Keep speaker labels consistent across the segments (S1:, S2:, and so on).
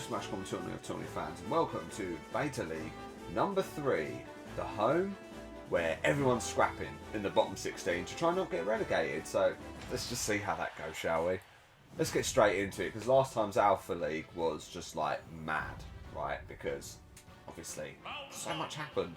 S1: Smash Com Tourney of Tourneys fans, and welcome to Beta League number 3, the home where everyone's scrapping in the bottom 16 to try and not get relegated. So let's just see how that goes, shall we? Let's get straight into it, because last time's Alpha League was just like mad, right? Because obviously so much happened.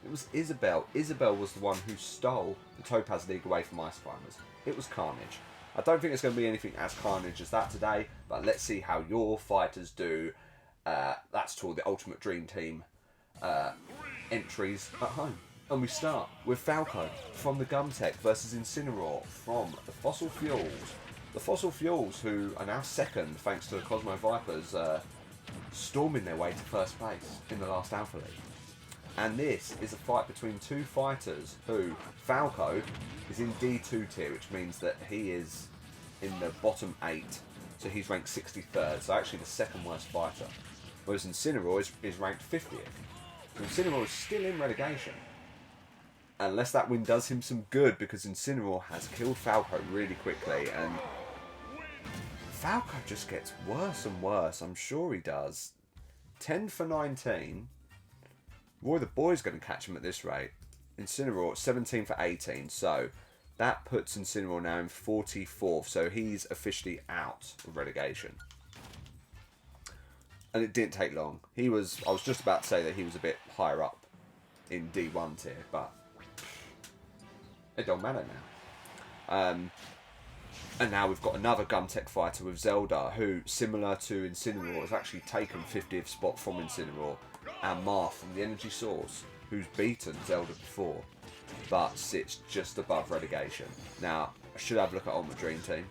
S1: It was Isabel. Isabel was the one who stole the Topaz League away from Ice Climbers. It was carnage. I don't think it's going to be anything as carnage as that today, but let's see how your fighters do. That's toward the Ultimate Dream Team entries at home. And we start with Falco from the Gumtech versus Incineroar from the Fossil Fuels. The Fossil Fuels, who are now second thanks to the Cosmo Vipers storming their way to first place in the last Alpha League. And this is a fight between two fighters who, Falco is in D2 tier, which means that he is in the bottom 8. So he's ranked 63rd, so actually the second worst fighter. Whereas Incineroar is ranked 50th. So Incineroar is still in relegation. Unless that win does him some good, because Incineroar has killed Falco really quickly. And Falco just gets worse and worse, I'm sure he does. 10 for 19. Roy the Boy's going to catch him at this rate. Incineroar 17 for 18, so that puts Incineroar now in 44th, so he's officially out of relegation. And it didn't take long. I was just about to say that he was a bit higher up in D1 tier, but it don't matter now. And now we've got another Gumtech fighter with Zelda, who, similar to Incineroar, has actually taken 50th spot from Incineroar. And Marth from the Energy Source, who's beaten Zelda before, but sits just above relegation. Now, I should have a look at Ultimate Dream Team,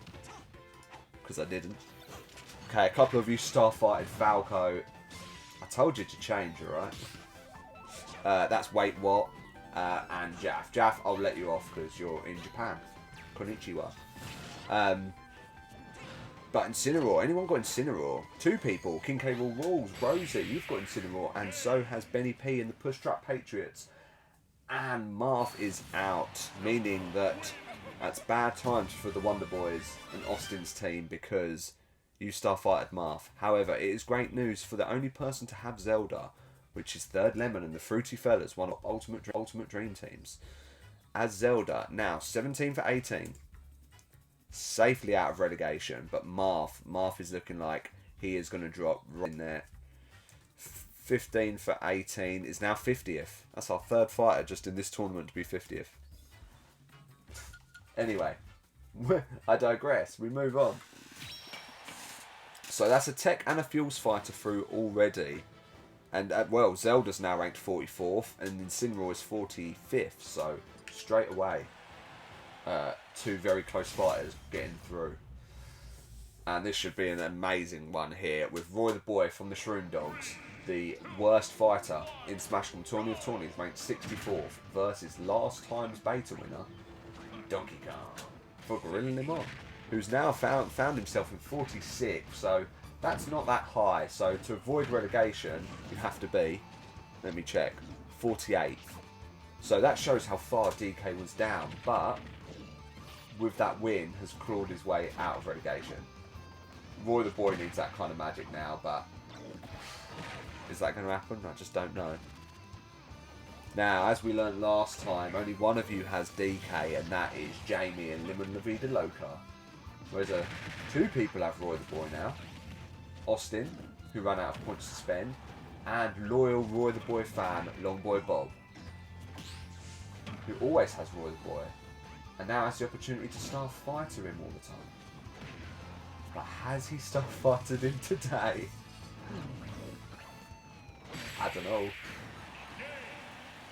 S1: because I didn't. Okay, a couple of you starfighted Falco. I told you to change, alright? That's Wait What, and Jaff. Jaff, I'll let you off because you're in Japan. Konnichiwa. But Incineroar, anyone got Incineroar? Two people, King K. Rules, Rosie, you've got Incineroar, and so has Benny P and the Push Trap Patriots. And Marth is out, meaning that that's bad times for the Wonder Boys and Austin's team because you starfighted Marth. However, it is great news for the only person to have Zelda, which is Third Lemon and the Fruity Fellas, one of Ultimate Dream Teams. As Zelda, now 17 for 18. Safely out of relegation, but Marth is looking like he is going to drop right in there. 15 for 18 is now 50th. That's our third fighter just in this tournament to be 50th. Anyway, I digress. We move on. So that's a tech and a fuels fighter through already. And, well, Zelda's now ranked 44th and Incineroar is 45th, so straight away. Two very close fighters getting through. And this should be an amazing one here with Roy the Boy from the Shroom Dogs, the worst fighter in Smash Com Tourney of Tourneys, ranked 64th, versus last time's beta winner, Donkey Kong, for grilling him on, who's now found himself in 46th, so that's not that high. So to avoid relegation, you have to be, let me check, 48th. So that shows how far DK was down, but with that win, has clawed his way out of relegation. Roy the Boy needs that kind of magic now, but is that going to happen? I just don't know. Now, as we learned last time, only one of you has DK, and that is Jamie and Lemon La Vida Loca. Whereas two people have Roy the Boy now. Austin, who ran out of points to spend, and loyal Roy the Boy fan, Longboy Bob, who always has Roy the Boy. And now has the opportunity to starfighter him all the time. But has he starfighted him today? I don't know.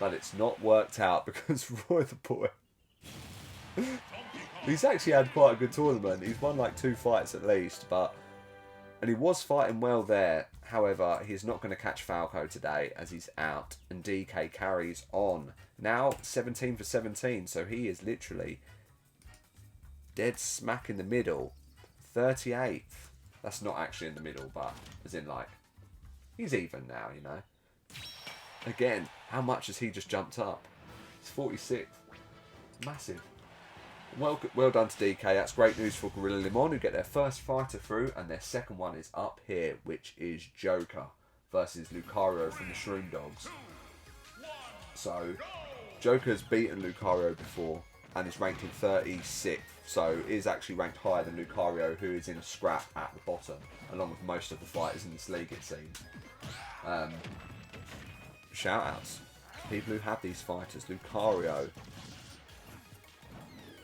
S1: But it's not worked out because Roy the Boy... he's actually had quite a good tournament. He's won like 2 fights at least, but... And he was fighting well there. However, he's not going to catch Falco today as he's out. And DK carries on. Now 17 for 17. So he is literally dead smack in the middle. 38th. That's not actually in the middle, but as in like, he's even now, you know. Again, how much has he just jumped up? He's 46th. Massive. Well done to DK. That's great news for Gorilla Limon, who get their first fighter through, and their second one is up here, which is Joker versus Lucario from the Shroom Dogs. So, Joker's beaten Lucario before and is ranked in 36th, so is actually ranked higher than Lucario, who is in a scrap at the bottom, along with most of the fighters in this league, it seems. Shout outs to people who have these fighters. Lucario.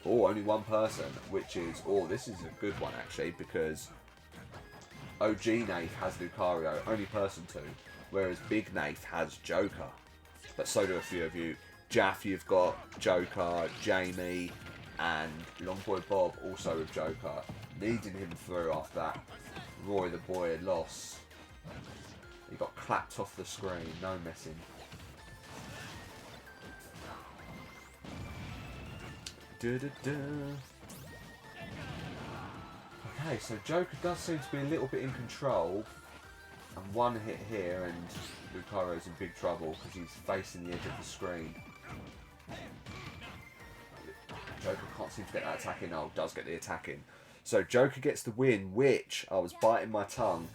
S1: Oh, only one person, which is... Oh, this is a good one, actually, because OG Nath has Lucario, only person to, whereas Big Nath has Joker. But so do a few of you. Jaff, you've got Joker, Jamie, and Longboy Bob also with Joker. Needing him through after that Roy the Boy loss. He got clapped off the screen, no messing. Okay, so Joker does seem to be a little bit in control. And one hit here and Lucario's in big trouble because he's facing the edge of the screen. Joker can't seem to get that attack in. Oh, does get the attack in. So Joker gets the win, which, I was biting my tongue,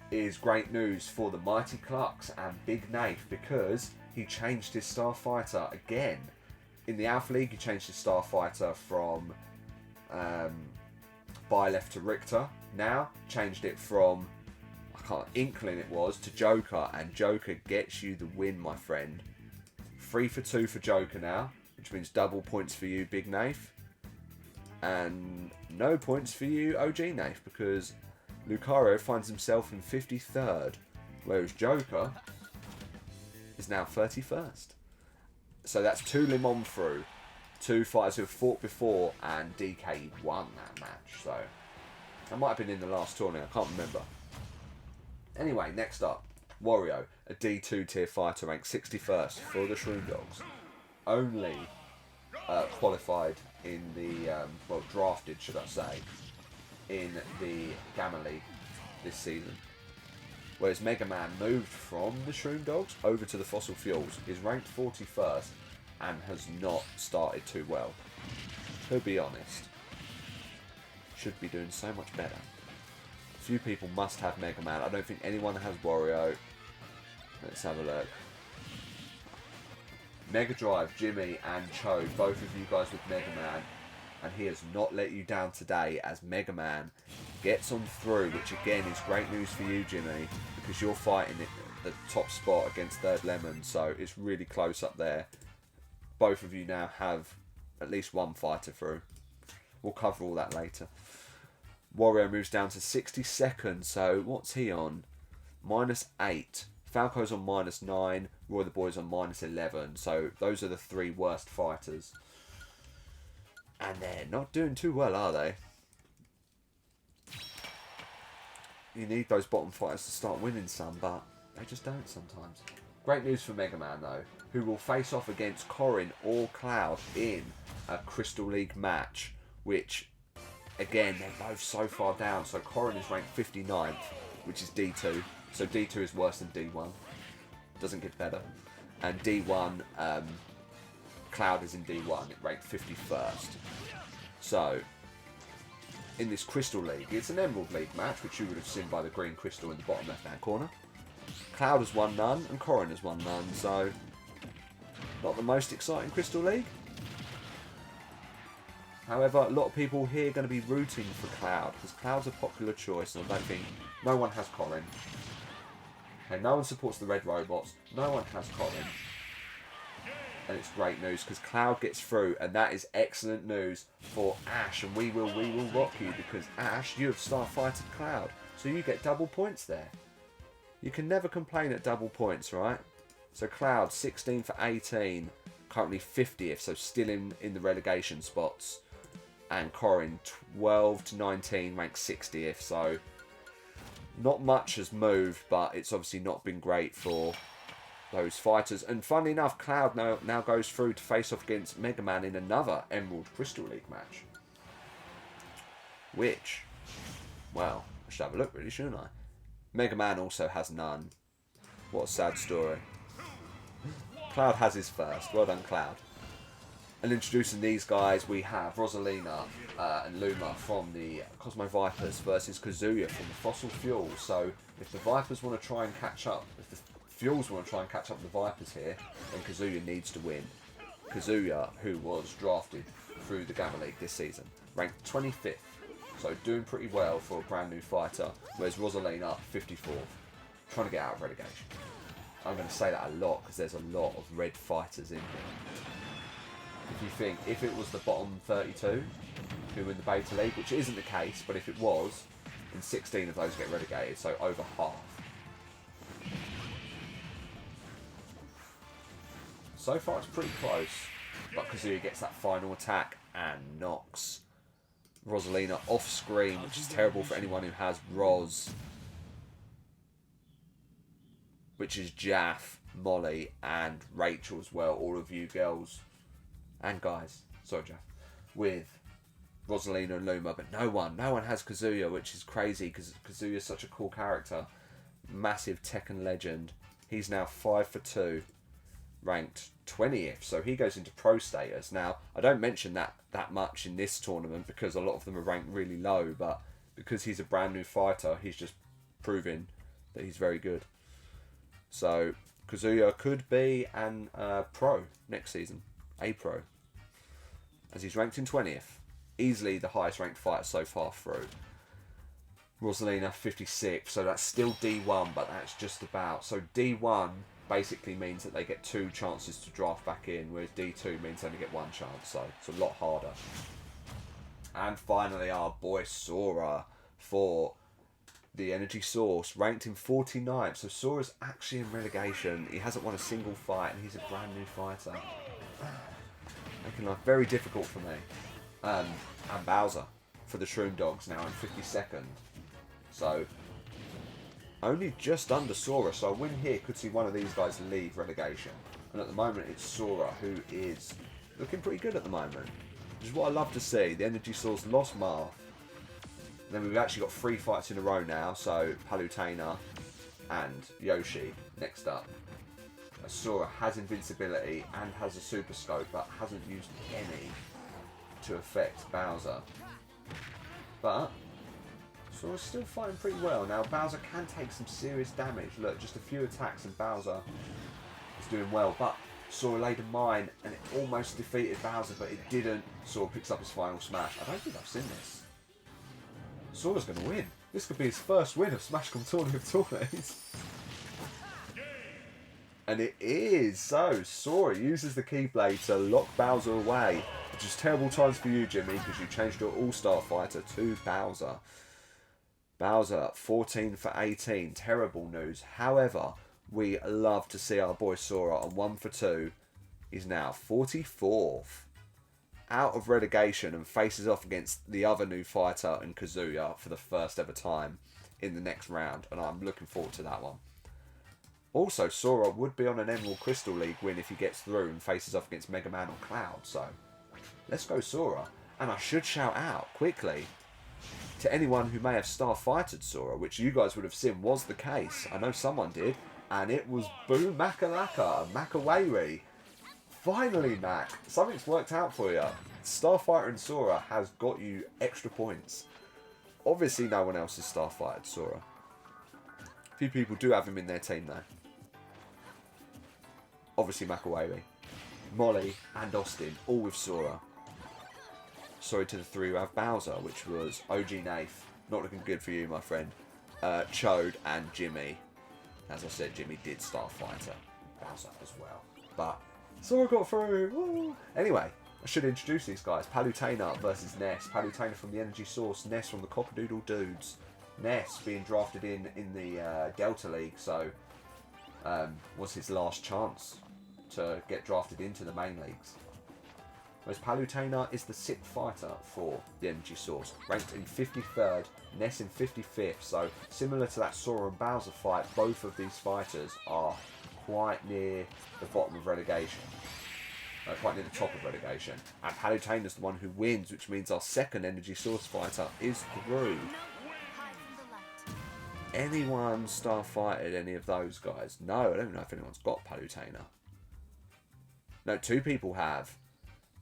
S1: is great news for the Mighty Clucks and Big Nath, because he changed his Starfighter again. In the Alpha League, he changed his Starfighter from Byleth to Richter. Now, changed it from, Inkling it was, to Joker, and Joker gets you the win, my friend. 3 for 2 for Joker now, which means double points for you, Big Nath. And no points for you, OG Nath, because Lucario finds himself in 53rd, whereas Joker is now 31st. So that's 2 Limon through, 2 fighters who have fought before, and DK won that match. So that might have been in the last tournament, I can't remember. Anyway, next up, Wario, a D2 tier fighter, ranked 61st for the Shroom Dogs. Only qualified in the, well, drafted, should I say, in the Gamma League this season. Whereas Mega Man moved from the Shroom Dogs over to the Fossil Fuels, is ranked 41st, and has not started too well. To be honest, should be doing so much better. Few people must have Mega Man. I don't think anyone has Wario. Let's have a look. Mega Drive, Jimmy and Cho, both of you guys with Mega Man, and he has not let you down today as Mega Man gets on through, which again is great news for you, Jimmy, because you're fighting the top spot against Third Lemon, so it's really close up there. Both of you now have at least one fighter through. We'll cover all that later. Wario moves down to 62nd, so what's he on? -8. Falco's on -9. Roy the Boy's on -11. So those are the 3 worst fighters. And they're not doing too well, are they? You need those bottom fighters to start winning some, but they just don't sometimes. Great news for Mega Man, though, who will face off against Corin or Cloud in a Crystal League match, which, again, they're both so far down. So Corin is ranked 59th, which is D2. So D2 is worse than D1. Doesn't get better. And D1, Cloud is in D1, it ranked 51st. So, in this Crystal League, it's an Emerald League match, which you would have seen by the green crystal in the bottom left-hand corner. Cloud has won none, and Corin has won none, so not the most exciting Crystal League. However, a lot of people here are going to be rooting for Cloud, because Cloud's a popular choice, and I don't think no one has Corin. Okay, no one supports the Red Robots, no one has Corin. And it's great news because Cloud gets through, and that is excellent news for Ash, and we will rock you, because Ash, you have Starfighted Cloud, so you get double points there. You can never complain at double points, right? So Cloud 16 for 18, currently 50th, so still in the relegation spots, and Corin 12 to 19, ranked 60th, so not much has moved, but it's obviously not been great for those fighters. And funnily enough, Cloud now goes through to face off against Mega Man in another Emerald Crystal League match. Which, well, I should have a look really, shouldn't I? Mega Man also has none. What a sad story. Cloud has his first. Well done, Cloud. And introducing these guys, we have Rosalina and Luma from the Cosmo Vipers versus Kazuya from the Fossil Fuels. So if the Vipers want to try and catch up, if the Fuels want to try and catch up with the Vipers here, then Kazuya needs to win. Kazuya, who was drafted through the Gamma League this season, ranked 25th, so doing pretty well for a brand new fighter, whereas Rosalina, 54th, trying to get out of relegation. I'm going to say that a lot because there's a lot of red fighters in here. If you think, if it was the bottom 32 who win the Beta League, which isn't the case, but if it was, then 16 of those get relegated, so over half. So far it's pretty close, but Kazuya gets that final attack and knocks Rosalina off screen, which is terrible for anyone who has Roz, which is Jaff, Molly, and Rachel as well, all of you girls and guys, sorry Jaff, with Rosalina and Luma, but no one has Kazuya, which is crazy because Kazuya is such a cool character, massive Tekken legend. He's now 5 for 2, ranked 20th, so he goes into pro status. Now, I don't mention that much in this tournament because a lot of them are ranked really low, but because he's a brand new fighter, he's just proving that he's very good. So, Kazuya could be an pro next season, a pro, as he's ranked in 20th. Easily the highest ranked fighter so far through. Rosalina 56th, so that's still D1, but that's just about. So D1 basically means that they get 2 chances to draft back in, whereas D2 means they only get 1 chance, so it's a lot harder. And finally our boy Sora for the Energy Source, ranked in 49th, so Sora's actually in relegation. He hasn't won a single fight and he's a brand new fighter. Making life very difficult for me. And Bowser for the Shroom Dogs now in 52nd. So only just under Sora, so a win here could see one of these guys leave relegation. And at the moment it's Sora who is looking pretty good at the moment, which is what I love to see. The Energy Source lost Marth. Then we've actually got 3 fights in a row now, so Palutena and Yoshi next up. Sora has invincibility and has a super scope, but hasn't used any to affect Bowser. But Sora's still fighting pretty well. Now Bowser can take some serious damage. Look, just a few attacks and Bowser is doing well. But Sora laid a mine and it almost defeated Bowser, but it didn't. Sora picks up his final smash. I don't think I've seen this. Sora's going to win. This could be his first win of Smash Com Tourney of Tourneys. And it is. So, Sora uses the Keyblade to lock Bowser away. Which is terrible times for you, Jimmy, because you changed your All-Star fighter to Bowser. Bowser, 14 for 18. Terrible news. However, we love to see our boy Sora on 1 for 2. He's now 44th. Out of relegation and faces off against the other new fighter and Kazuya for the first ever time in the next round. And I'm looking forward to that one. Also, Sora would be on an Emerald Crystal League win if he gets through and faces off against Mega Man or Cloud. So, let's go Sora. And I should shout out quickly to anyone who may have star-fighted Sora, which you guys would have seen was the case. I know someone did. And it was Boo Makalaka, Makaweri. Finally, Mac, something's worked out for you. Starfighter and Sora has got you extra points. Obviously, no one else has Starfighted Sora. A few people do have him in their team, though. Obviously, Makaweri, Molly, and Austin, all with Sora. Sorry to the 3 who have Bowser, which was OG Nath. Not looking good for you, my friend. Chode and Jimmy. As I said, Jimmy did Starfighter. Bowser as well. But Sora got through. Woo. Anyway, I should introduce these guys. Palutena versus Ness. Palutena from the Energy Source. Ness from the Copperdoodle Dudes. Ness being drafted in the Delta League, so was his last chance to get drafted into the main leagues. Whereas Palutena is the 6th fighter for the Energy Source, ranked in 53rd, Ness in 55th, so similar to that Sora and Bowser fight, both of these fighters are quite near the bottom of relegation. Quite near the top of relegation. And Palutena is the one who wins, which means our second Energy Source fighter is through. Anyone star-fighted any of those guys? No, I don't know if anyone's got Palutena. No, 2 people have.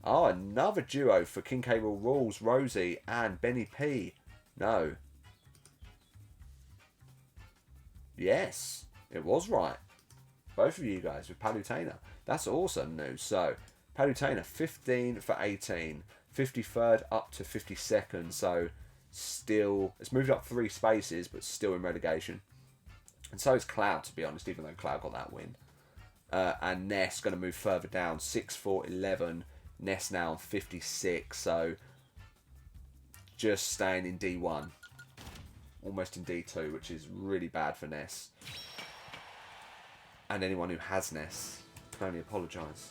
S1: Oh, another duo for King K. Rool Rules, Rosie and Benny P. No. Yes, it was right. Both of you guys with Palutena. That's awesome news. So, Palutena, 15 for 18. 53rd up to 52nd. So, still, it's moved up 3 spaces, but still in relegation. And so is Cloud, to be honest, even though Cloud got that win. And Ness going to move further down, 6 for 11. Ness now on 56, so just staying in D1. Almost in D2, which is really bad for Ness. And anyone who has Ness can only apologise.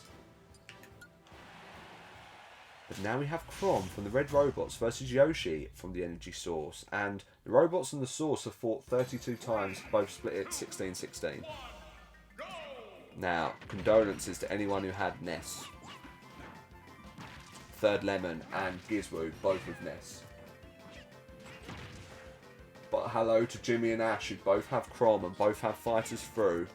S1: But now we have Chrom from the Red Robots versus Yoshi from the Energy Source. And the Robots and the Source have fought 32 times, both split it 16-16. Now, condolences to anyone who had Ness. Third Lemon and Gizmo, both with Ness. But hello to Jimmy and Ash, who both have Chrom and both have Fighters Through.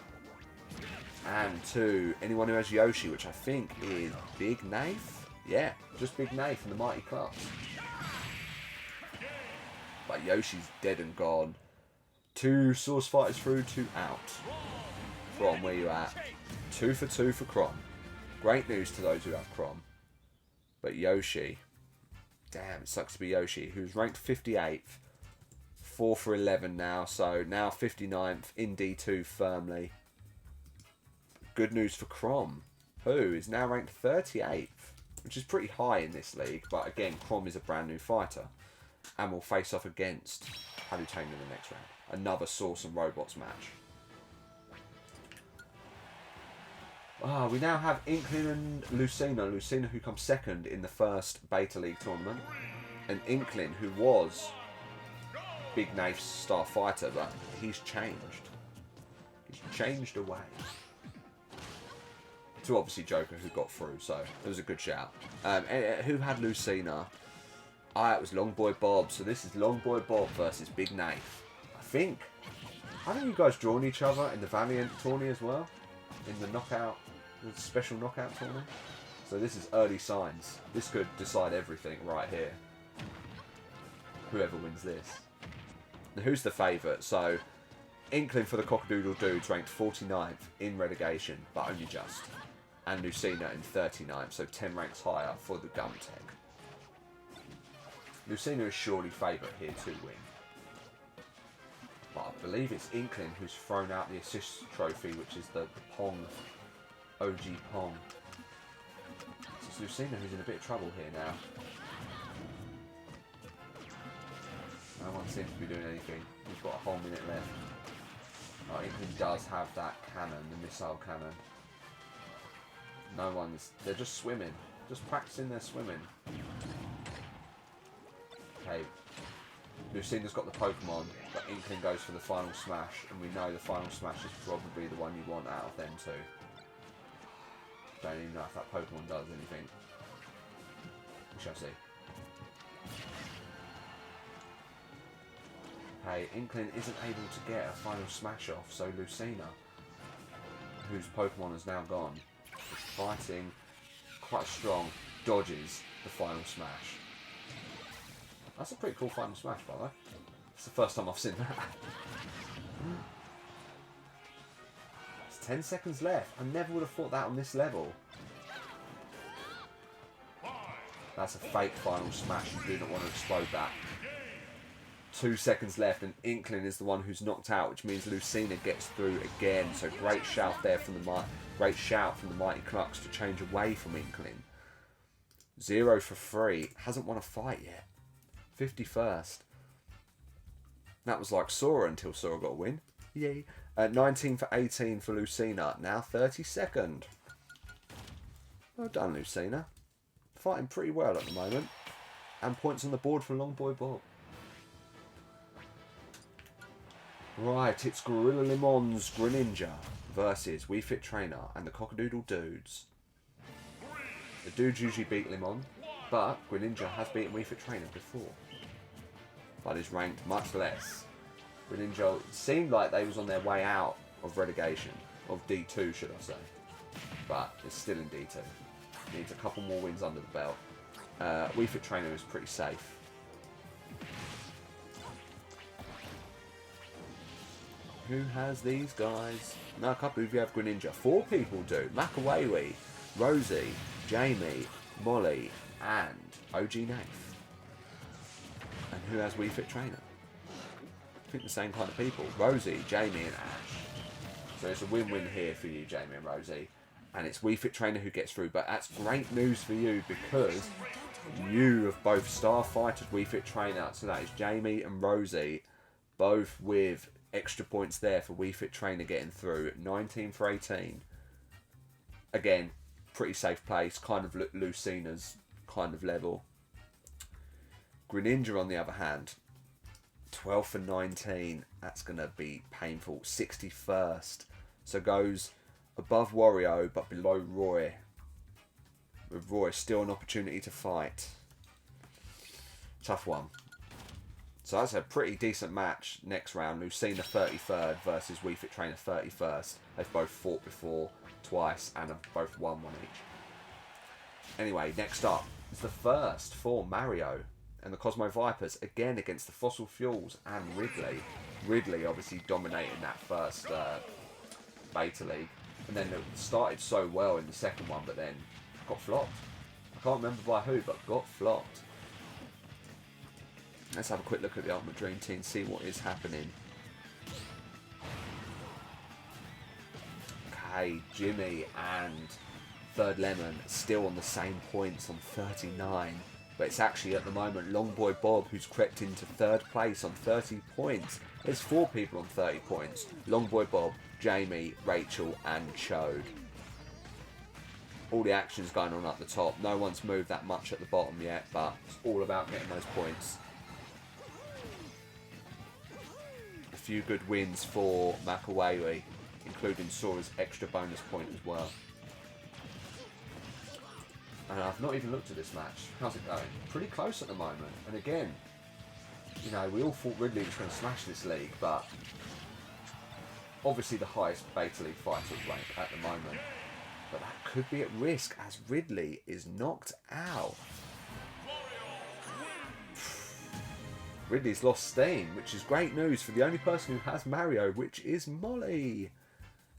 S1: And to anyone who has Yoshi, which I think is Big Nath? Yeah, just Big Nath and the Mighty Clubs. But Yoshi's dead and gone. 2 Source Fighters Through, 2 out. Chrom, where you at? 2 for 2 for Chrom. Great news to those who have Chrom. But Yoshi, damn, it sucks to be Yoshi, who's ranked 58th, 4 for 11 now, so now 59th in D2 firmly. Good news for Chrom, who is now ranked 38th, which is pretty high in this league, but again, Chrom is a brand new fighter, and will face off against Palutena in the next round. Another Source and Robots match. We now have Inkling and Lucina. Lucina, who comes second in the first Beta League tournament. And Inkling, who was Big Nath's star fighter, but he's changed. He's changed away. To obviously Joker, who got through, so it was a good shout. Who had Lucina? It was Longboy Bob. So this is Longboy Bob versus Big Nath. Haven't you guys drawn each other in the Valiant tourney as well? In the knockout, the special knockout tournament. So this is early signs. This could decide everything right here. Whoever wins this. Now, who's the favourite? So, Inkling for the Cockadoodle Dudes ranked 49th in relegation, but only just. And Lucina in 39th, so 10 ranks higher for the Gum Tech. Lucina is surely favourite here to win. But I believe it's Inkling who's thrown out the assist trophy, which is the Pong, OG Pong. So it's Lucina who's in a bit of trouble here now. No one seems to be doing anything. We've got a whole minute left. Oh, Inkling does have that cannon, the missile cannon. No one's... They're just swimming. Just practicing their swimming. Okay. Lucina's got the Pokemon, but Inkling goes for the final smash, and we know the final smash is probably the one you want out of them two. Don't even know if that Pokemon does anything. We shall see. Okay, Inkling isn't able to get a final smash off, so Lucina, whose Pokemon has now gone, is fighting quite strong, dodges the final smash. That's a pretty cool final smash, by the way. It's the first time I've seen that. It's 10 seconds left. I never would have thought that on this level. That's a fake final smash. You do not want to explode that. 2 seconds left, and Inkling is the one who's knocked out, which means Lucina gets through again. So great shout there from the Mighty Clucks to change away from Inkling. 0 for 3. Hasn't won a fight yet. 51st. That was like Sora until Sora got a win. Yay. 19 for 18 for Lucina. Now 32nd. Well done, Lucina. Fighting pretty well at the moment. And points on the board for Longboy Bob. Right, it's Gorilla Limon's Greninja versus Wii Fit Trainer and the Cockadoodle Dudes. The Dudes usually beat Limon, but Greninja has beaten Wii Fit Trainer before. But is ranked much less. Greninja seemed like they was on their way out of relegation. Of D2, should I say. But it's still in D2. Needs a couple more wins under the belt. Wii Fit Trainer is pretty safe. Who has these guys? No, a couple of you have Greninja. 4 people do. Makawewe, Rosie, Jamie, Molly, and OG Nath. And who has Wii Fit Trainer? I think the same kind of people. Rosie, Jamie, and Ash. So it's a win-win here for you, Jamie and Rosie. And it's Wii Fit Trainer who gets through. But that's great news for you because you have both Starfighter's Wii Fit Trainer. So that is Jamie and Rosie, both with extra points there for Wii Fit Trainer getting through. 19 for 18. Again, pretty safe place. Kind of Lucina's kind of level. Greninja, on the other hand, 12 for 19. That's going to be painful. 61st. So goes above Wario, but below Roy. With Roy still an opportunity to fight. Tough one. So that's a pretty decent match next round. Lucina 33rd versus Wii Fit Trainer 31st. They've both fought before twice and have both won one each. Anyway, next up is the first for Mario and the Cosmo Vipers, again against the Fossil Fuels and Ridley. Ridley obviously dominating that first Beta League. And then it started so well in the second one, but then got flopped. I can't remember by who, but got flopped. Let's have a quick look at the Ultimate Dream Team, see what is happening. Okay, Jimmy and Third Lemon still on the same points on 39. But it's actually at the moment Longboy Bob who's crept into 3rd place on 30 points. There's 4 people on 30 points. Longboy Bob, Jamie, Rachel and Chode. All the action's going on at the top. No one's moved that much at the bottom yet, but it's all about getting those points. A few good wins for Makawewe, including Sora's extra bonus point as well. And I've not even looked at this match. How's it going? Pretty close at the moment. And again, you know, we all thought Ridley was going to smash this league, but obviously the highest Beta League fighter rank at the moment. But that could be at risk as Ridley is knocked out. Ridley's lost steam, which is great news for the only person who has Mario, which is Molly.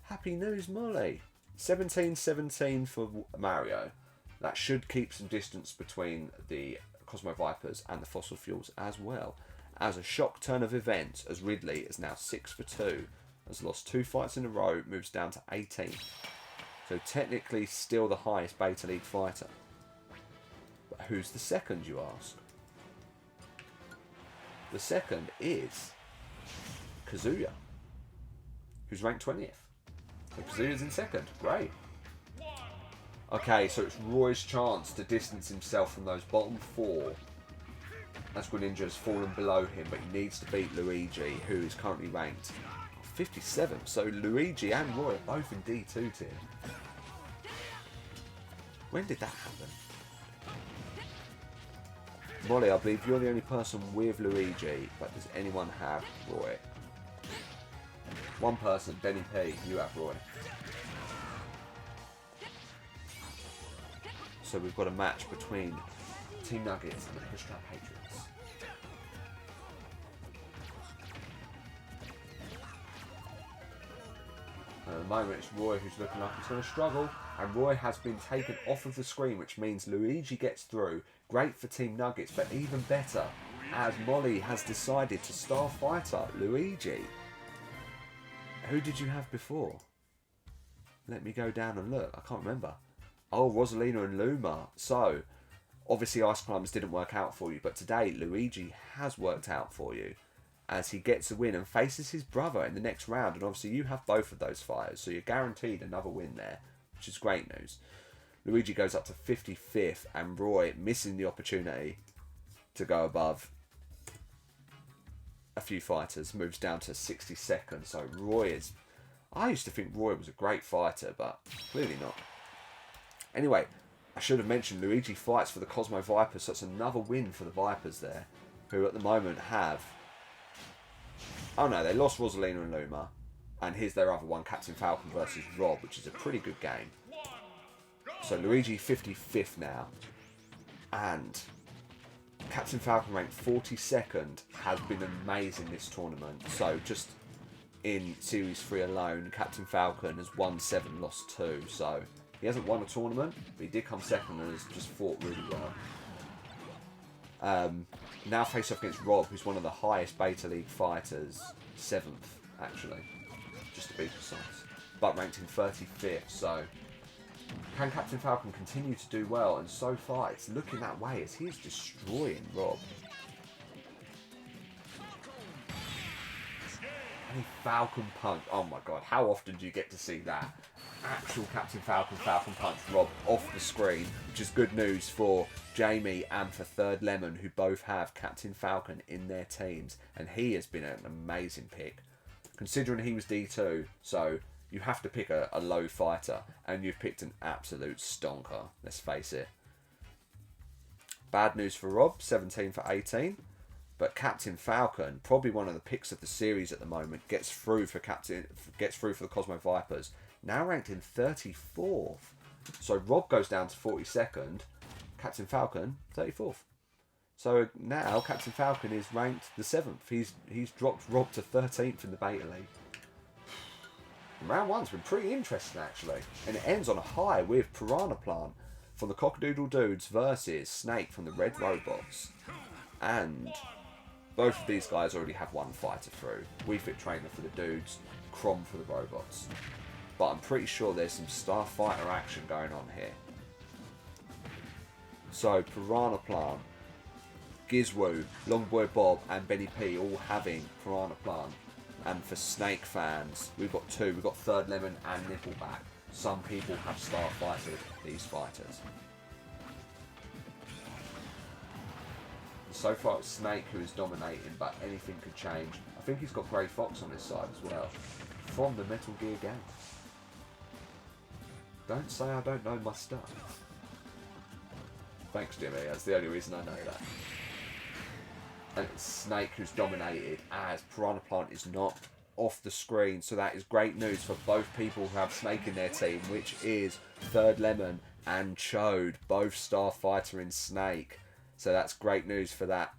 S1: Happy news, Molly. 17-17 for Mario. That should keep some distance between the Cosmo Vipers and the Fossil Fuels as well. As a shock turn of events, as Ridley is now 6 for 2, has lost 2 fights in a row, moves down to 18. So technically still the highest Beta League fighter. But who's the second, you ask? The second is Kazuya, who's ranked 20th. So Kazuya's in second. Great. Okay, so it's Roy's chance to distance himself from those bottom 4. As Greninja's fallen below him, but he needs to beat Luigi, who is currently ranked 57. So Luigi and Roy are both in D2 tier. When did that happen? Molly, I believe you're the only person with Luigi, but does anyone have Roy? One person, Benny P, you have Roy. So we've got a match between Team Nuggets and the Push Trap Patriots. And at the moment it's Roy who's looking like he's going to struggle, and Roy has been taken off of the screen, which means Luigi gets through. Great for Team Nuggets, but even better as Molly has decided to Starfighter Luigi. Who did you have before? Let me go down and look. I can't remember. Oh, Rosalina and Luma. So, obviously Ice Climbers didn't work out for you, but today Luigi has worked out for you as he gets a win and faces his brother in the next round. And obviously you have both of those fighters, so you're guaranteed another win there, which is great news. Luigi goes up to 55th, and Roy, missing the opportunity to go above a few fighters, moves down to 62nd. So Roy is... I used to think Roy was a great fighter, but clearly not. Anyway, I should have mentioned Luigi fights for the Cosmo Vipers, so it's another win for the Vipers there, who at the moment have... Oh no, they lost Rosalina and Luma, and here's their other one, Captain Falcon versus Rob, which is a pretty good game. So Luigi 55th now. And Captain Falcon ranked 42nd has been amazing this tournament. So just in Series 3 alone, Captain Falcon has won 7, lost 2. So he hasn't won a tournament, but he did come second and has just fought really well. Now face off against Rob, who's one of the highest Beta League fighters. 7th, actually. Just to be precise. But ranked in 35th, so... Can Captain Falcon continue to do well? And so far, it's looking that way as he's destroying Rob. And he Falcon Punch. Oh my god, how often do you get to see that? Actual Captain Falcon Punch Rob off the screen, which is good news for Jamie and for Third Lemon, who both have Captain Falcon in their teams. And he has been an amazing pick, considering he was D2, so... You have to pick a low fighter, and you've picked an absolute stonker, let's face it. Bad news for Rob, 17 for 18. But Captain Falcon, probably one of the picks of the series at the moment, gets through for the Cosmo Vipers. Now ranked in 34th. So Rob goes down to 42nd, Captain Falcon, 34th. So now Captain Falcon is ranked the 7th. He's dropped Rob to 13th in the Beta League. Round 1's been pretty interesting, actually. And it ends on a high with Piranha Plant from the Cockadoodle Dudes versus Snake from the Red Robots. And both of these guys already have one fighter through. Wii Fit Trainer for the Dudes, Crom for the Robots. But I'm pretty sure there's some Starfighter action going on here. So, Piranha Plant, Gizwoo, Longboy Bob and Benny P all having Piranha Plant. And for Snake fans, we've got 2. We've got Third Lemon and Nippleback. Some people have Starfighter these fighters. So far it's Snake who is dominating, but anything could change. I think he's got Grey Fox on his side as well. From the Metal Gear gang. Don't say I don't know my stuff. Thanks, Jimmy. That's the only reason I know that. And it's Snake who's dominated as Piranha Plant is not off the screen. So that is great news for both people who have Snake in their team, which is Third Lemon and Chode, both Starfighter in Snake. So that's great news for that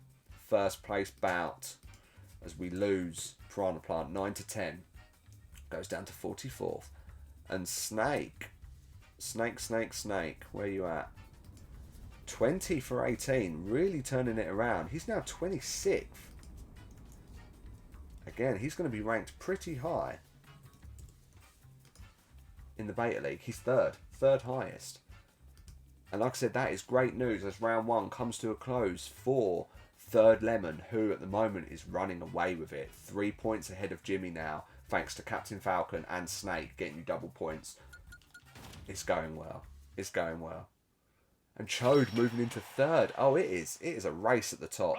S1: first place bout as we lose Piranha Plant 9 to 10. Goes down to 44th. And Snake, where you at? 20 for 18, really turning it around. He's now 26th. Again, he's going to be ranked pretty high in the Beta League. He's third highest. And like I said, that is great news as round 1 comes to a close for Third Lemon, who at the moment is running away with it. 3 points ahead of Jimmy now, thanks to Captain Falcon and Snake getting you double points. It's going well. It's going well. And Chode moving into 3rd. Oh, it is. It is a race at the top.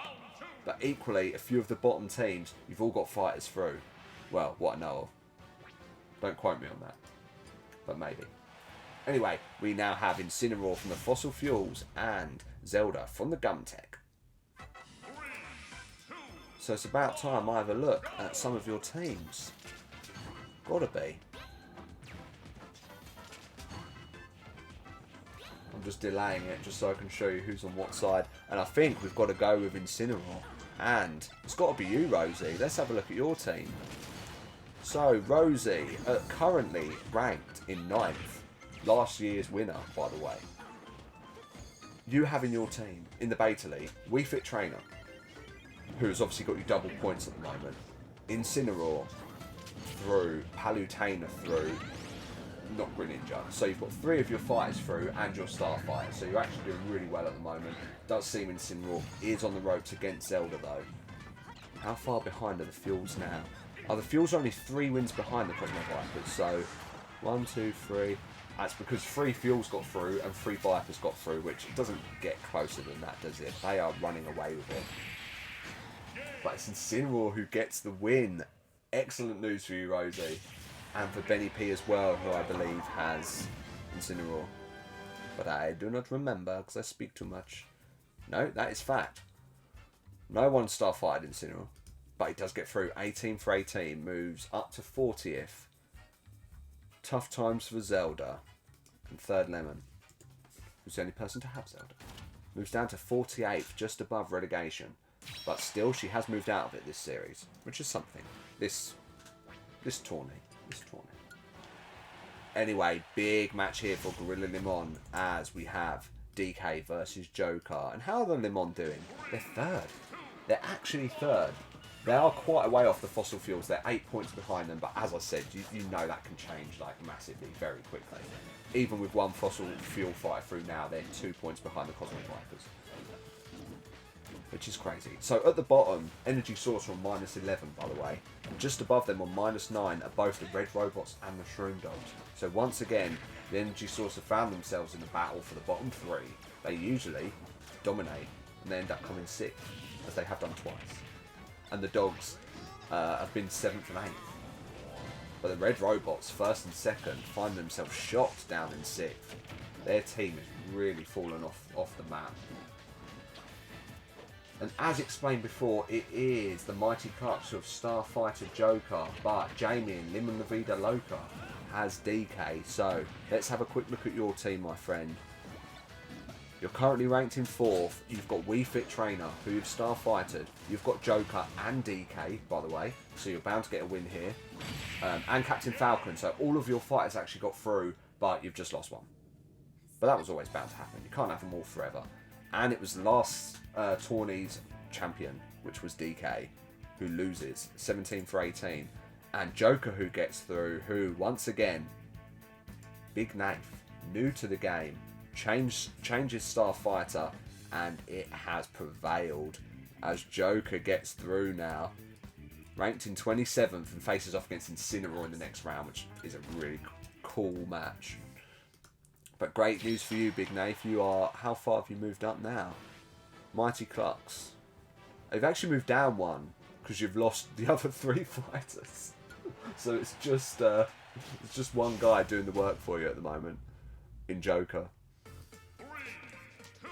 S1: But equally, a few of the bottom teams, you've all got fighters through. Well, what I know of. Don't quote me on that. But maybe. Anyway, we now have Incineroar from the Fossil Fuels and Zelda from the Gumtech. So it's about time I have a look at some of your teams. Gotta be. I'm just delaying it just so I can show you who's on what side. And I think we've got to go with Incineroar. And it's got to be you, Rosie. Let's have a look at your team. So, Rosie, currently ranked in 9th. Last year's winner, by the way. You have in your team, in the Beta League, Wii Fit Trainer, who's obviously got you double points at the moment. Incineroar through, Palutena through, not Greninja. So you've got 3 of your fighters through and your Starfighter. So you're actually doing really well at the moment. Does seem Incineroar is on the ropes against Zelda though. How far behind are the Fuels now? Oh, the Fuels are only 3 wins behind the Cosmo Vipers. So 1, 2, 3. That's because 3 Fuels got through and 3 Vipers got through, which doesn't get closer than that, does it? They are running away with it. But it's Incineroar who gets the win. Excellent news for you, Rosie. And for Benny P as well, who I believe has Incineroar. But I do not remember because I speak too much. No, that is fact. No one Starfighter Incineroar. But he does get through. 18 for 18. Moves up to 40th. Tough times for Zelda. And Third Lemon. who's the only person to have Zelda. Moves down to 48th, just above relegation. But still, she has moved out of it this series, which is something. This tourney. Anyway, big match here for Gorilla Limon as we have DK versus Joker. And how are the Limon doing? They're third. They're actually third. They are quite a way off the fossil fuels. They're 8 points behind them, but as I said, you know that can change like massively, very quickly. Even with one fossil fuel fight through now, they're 2 points behind the Cosmic Vipers. Which is crazy. So at the bottom, Energy Source are on -11, by the way. And just above them on -9 are both the Red Robots and the Shroom Dogs. So once again, the Energy Source have found themselves in a battle for the bottom 3. They usually dominate and they end up coming 6th, as they have done twice. And the Dogs have been 7th and 8th. But the Red Robots, 1st and 2nd, find themselves shocked down in 6th. Their team has really fallen off the map. And as explained before, it is the Mighty Clutch of Starfighter Joker, but Jamie and Limon La Vida Loca has DK. So let's have a quick look at your team, my friend. You're currently ranked in 4th. You've got Wii Fit Trainer, who you've Starfighted. You've got Joker and DK, by the way, so you're bound to get a win here. And Captain Falcon, so all of your fighters actually got through, but you've just lost one. But that was always bound to happen. You can't have them all forever. And it was the last Tourneys champion, which was DK, who loses 17 for 18. And Joker, who gets through, who, once again, big knife, new to the game, changes Starfighter, and it has prevailed as Joker gets through now. Ranked in 27th and faces off against Incineroar in the next round, which is a really cool match. But great news for you, Big Nath. How far have you moved up now? Mighty Clucks. You've actually moved down one because you've lost the other 3 fighters. So it's just one guy doing the work for you at the moment in Joker.
S2: 3, 2,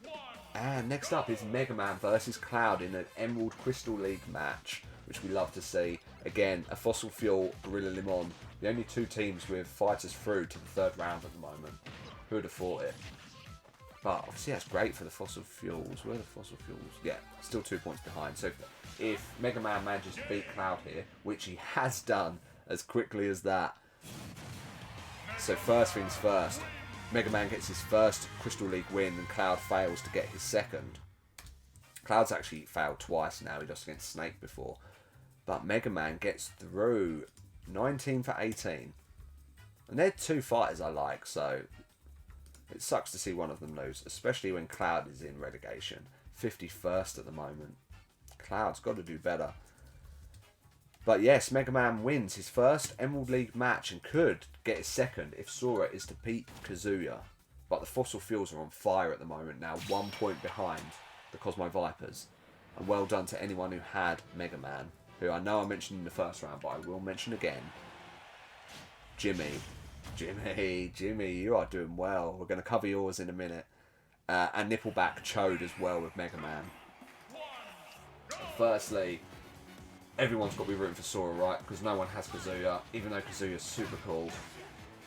S2: 1.
S1: And next up is Mega Man versus Cloud in an Emerald Crystal League match, which we love to see. Again, a Fossil Fuel, Gorilla Limon. The only 2 teams with fighters through to the 3rd round at the moment. Who would have thought it? But obviously that's great for the Fossil Fuels. Where are the Fossil Fuels? Yeah, still 2 points behind. So if Mega Man manages to beat Cloud here, which he has done as quickly as that. So first things first, Mega Man gets his first Crystal League win and Cloud fails to get his 2nd. Cloud's actually failed twice now. He lost against Snake before. But Mega Man gets through 19 for 18. And they're 2 fighters I like, so it sucks to see one of them lose, especially when Cloud is in relegation. 51st at the moment. Cloud's got to do better. But yes, Mega Man wins his first Emerald League match and could get his 2nd if Sora is to beat Kazuya. But the Fossil Fuels are on fire at the moment now, 1 point behind the Cosmo Vipers. And well done to anyone who had Mega Man, who I know I mentioned in the first round, but I will mention again. Jimmy, you are doing well. We're going to cover yours in a minute. And Nippleback Chode as well with Mega Man. Firstly, everyone's got to be rooting for Sora, right? Because no one has Kazuya. Even though Kazuya's super cool,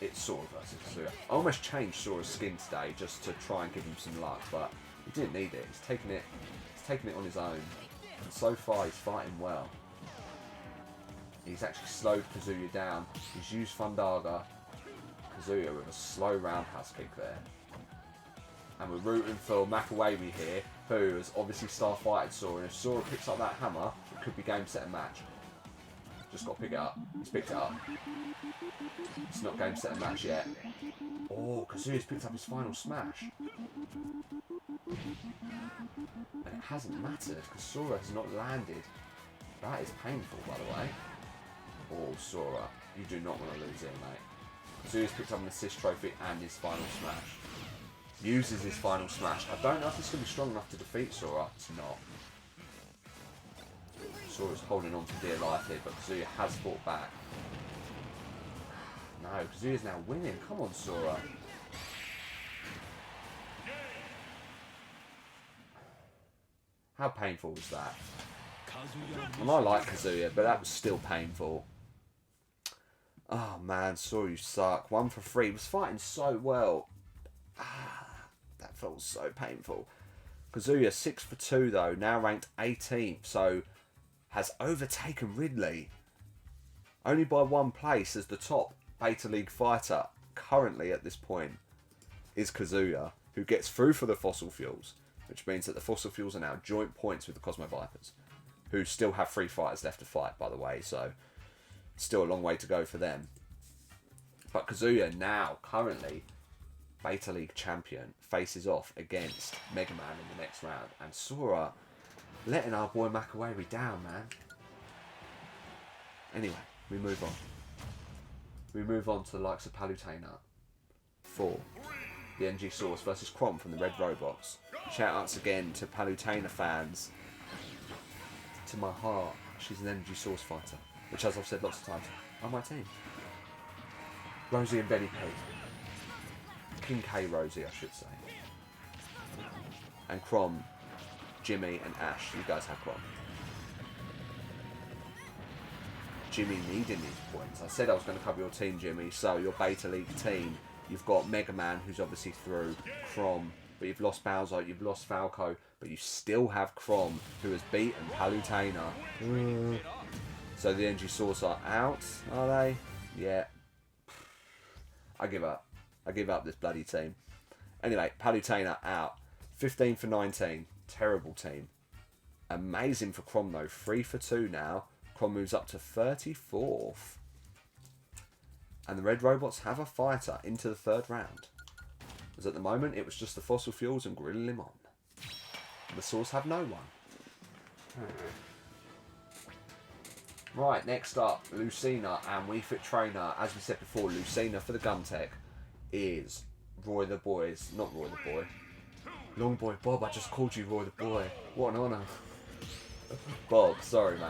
S1: it's Sora versus Kazuya. I almost changed Sora's skin today just to try and give him some luck, but he didn't need it. He's taken it on his own. And so far, he's fighting well. He's actually slowed Kazuya down. He's used Fundaga. Kazuya with a slow roundhouse kick there. And we're rooting for Makawawi here, who has obviously Starfighted Sora. And if Sora picks up that hammer, it could be game, set and match. Just got to pick it up. He's picked it up. It's not game, set and match yet. Oh, Kazuya's picked up his final smash. And it hasn't mattered because Sora has not landed. That is painful, by the way. Oh, Sora, you do not want to lose here, mate. Kazuya's picked up an assist trophy and his final smash. Uses his final smash. I don't know if he's going to be strong enough to defeat Sora. It's not. Sora's holding on for dear life here, but Kazuya has fought back. No, Kazuya's now winning. Come on, Sora. How painful was that? And I like Kazuya, but that was still painful. Oh man, Sora, you suck. 1 for 3. He was fighting so well. feels so painful. Kazuya 6 for 2 though, now ranked 18th, so has overtaken Ridley. Only by 1 place as the top Beta League fighter currently at this point is Kazuya, who gets through for the Fossil Fuels, which means that the Fossil Fuels are now joint points with the Cosmo Vipers, who still have 3 fighters left to fight, by the way, so still a long way to go for them. But Kazuya now, currently, Beta League champion, faces off against Mega Man in the next round. And Sora letting our boy Makawari down, man. Anyway, we move on. We move on to the likes of Palutena. 4. The NG Source versus Crom from the Red Robots. Shout outs again to Palutena fans. To my heart, she's an NG Source fighter, which, as I've said lots of times, on my team. Rosie and Benny P. King K Rosie, I should say. And Crom, Jimmy and Ash. You guys have Crom. Jimmy needing these points. I said I was going to cover your team, Jimmy. So your Beta League team, you've got Mega Man, who's obviously through, Crom, but you've lost Bowser, you've lost Falco, but you still have Crom, who has beaten Palutena. So the NG Source are out, are they? Yeah. I give up. I give up this bloody team. Anyway, Palutena out. 15 for 19. Terrible team. Amazing for Crom though. 3 for 2 now. Crom moves up to 34th. And the Red Robots have a fighter into the 3rd round. As at the moment, it was just the Fossil Fuels and Gorilla Limon. The Source have no one. Right, next up, Lucina and Wii Fit Trainer. As we said before, Lucina for the Gumtech is Roy the Boy's, not Roy the Boy. Long Boy Bob, I just called you Roy the Boy. What an honour. Bob, sorry mate.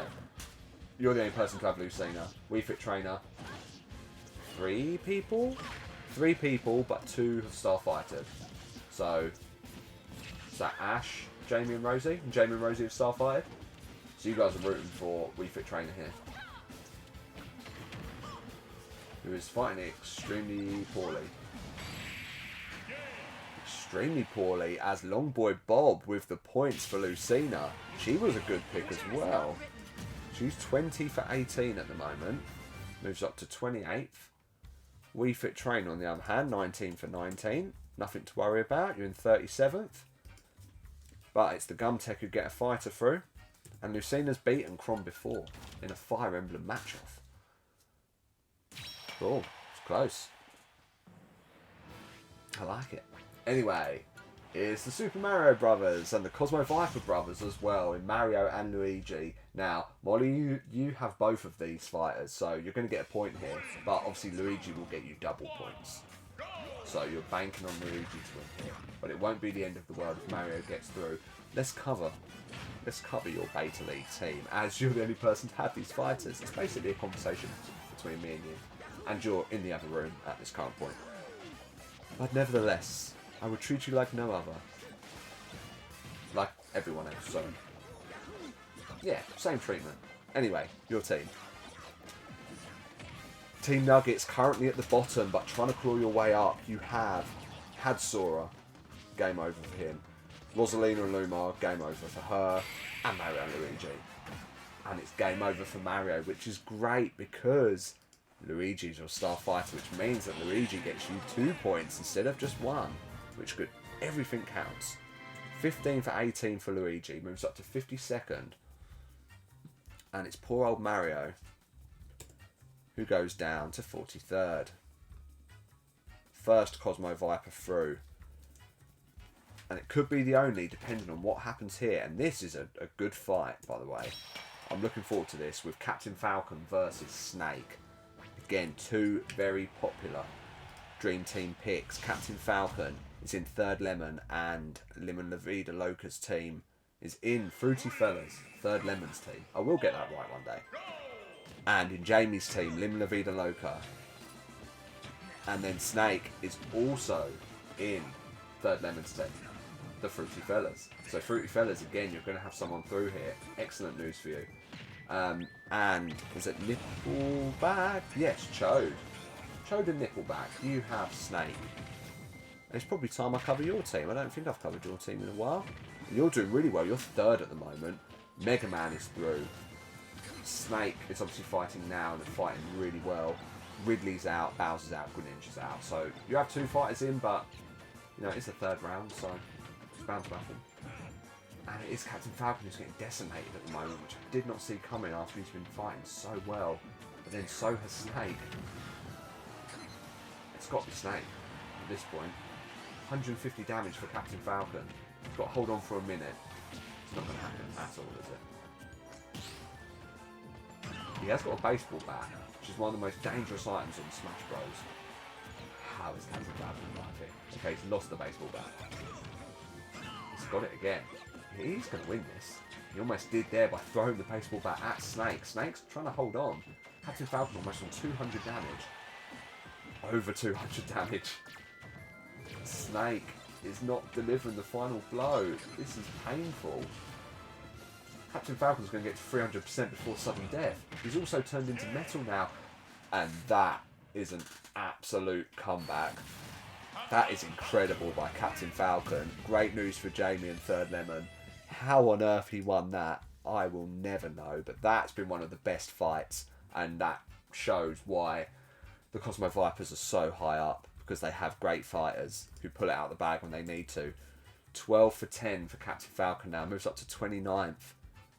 S1: You're the only person to have Lucina. Wii Fit Trainer. 3 people? 3 people, but 2 have Starfighters. So, is that Ash, Jamie and Rosie? And Jamie and Rosie have Starfighted? So you guys are rooting for Wii Fit Trainer here. Who is fighting extremely poorly. Extremely poorly as Longboy Bob with the points for Lucina. She was a good pick as well. She's 20 for 18 at the moment. Moves up to 28th. Wii Fit Trainer on the other hand, 19 for 19. Nothing to worry about. You're in 37th. But it's the Gumtech who get a fighter through. And Lucina's beaten Crom before in a Fire Emblem match-off. Oh, it's close. I like it. Anyway, it's the Super Mario Brothers and the Cosmo Viper Brothers as well in Mario and Luigi. Now, Molly, you have both of these fighters, so you're going to get a point here. But obviously Luigi will get you double points. So you're banking on Luigi to win here. But it won't be the end of the world if Mario gets through. Let's cover your Beta League team, as you're the only person to have these fighters. It's basically a conversation between me and you, and you're in the other room at this current point. But nevertheless, I would treat you like no other. Like everyone else, so... yeah, same treatment. Anyway, your team. Team Nuggets currently at the bottom, but trying to claw your way up. You have had Sora. Game over for him. Rosalina and Lumar, game over for her, and Mario and Luigi. And it's game over for Mario, which is great because Luigi's your star fighter, which means that Luigi gets you 2 points instead of just 1, which good. Everything counts. 15 for 18 for Luigi, moves up to 52nd. And it's poor old Mario who goes down to 43rd. First Cosmo Viper through. And it could be the only, depending on what happens here. And this is a good fight, by the way. I'm looking forward to this with Captain Falcon versus Snake. Again, 2 very popular Dream Team picks. Captain Falcon is in Third Lemon, and Lemon La Vida Loca's team is in Fruity Fellas, Third Lemon's team. I will get that right one day. And in Jamie's team, Lemon La Vida Loca. And then Snake is also in Third Lemon's team, the Fruity Fellas. So Fruity Fellas, again, you're going to have someone through here. Excellent news for you. And is it Nippleback? Yes, Chode. Chode and Nippleback. You have Snake. It's probably time I cover your team. I don't think I've covered your team in a while. You're doing really well. You're third at the moment. Mega Man is through. Snake is obviously fighting now and they're fighting really well. Ridley's out, Bowser's out, Greninja's out. So you have 2 fighters in, but you know it's the 3rd round, so it's bound to happen. And it is Captain Falcon who's getting decimated at the moment, which I did not see coming after he's been fighting so well. But then so has Snake. It's got to be Snake at this point. 150 damage for Captain Falcon. He's got to hold on for a minute. It's not going to happen at all, is it? He has got a baseball bat, which is one of the most dangerous items on Smash Bros. How is Captain Falcon fighting? Okay, he's lost the baseball bat. He's got it again. He's going to win this. He almost did there by throwing the baseball bat at Snake. Snake's trying to hold on. Captain Falcon almost on 200 damage. Over 200 damage. Snake is not delivering the final blow. This is painful. Captain Falcon's going to get to 300% before sudden death. He's also turned into metal now. And that is an absolute comeback. That is incredible by Captain Falcon. Great news for Jamie and Third Lemon. How on earth he won that, I will never know. But that's been one of the best fights. And that shows why the Cosmo Vipers are so high up. Because they have great fighters who pull it out of the bag when they need to. 12 for 10 for Captain Falcon now. Moves up to 29th.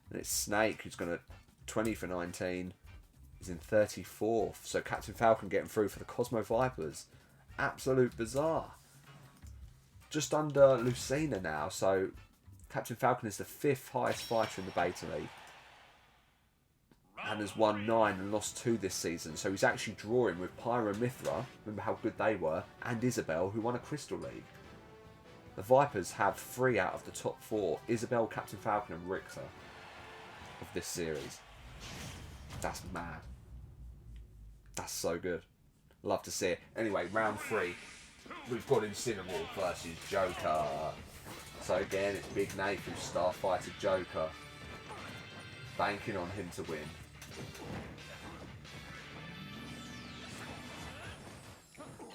S1: And it's Snake who's going to 20 for 19. He's in 34th. So Captain Falcon getting through for the Cosmo Vipers. Absolute bizarre. Just under Lucina now. So Captain Falcon is the 5th highest fighter in the Beta League. And has won 9 and lost 2 this season. So he's actually drawing with Pyro Mithra, remember how good they were, and Isabel, who won a Crystal League. The Vipers have 3 out of the top 4, Isabel, Captain Falcon and Richter, of this series. That's mad. That's so good. Love to see it. Anyway, round 3. We've got Incineroar versus Joker. So again, it's Big Nate who's Starfighter Joker. Banking on him to win.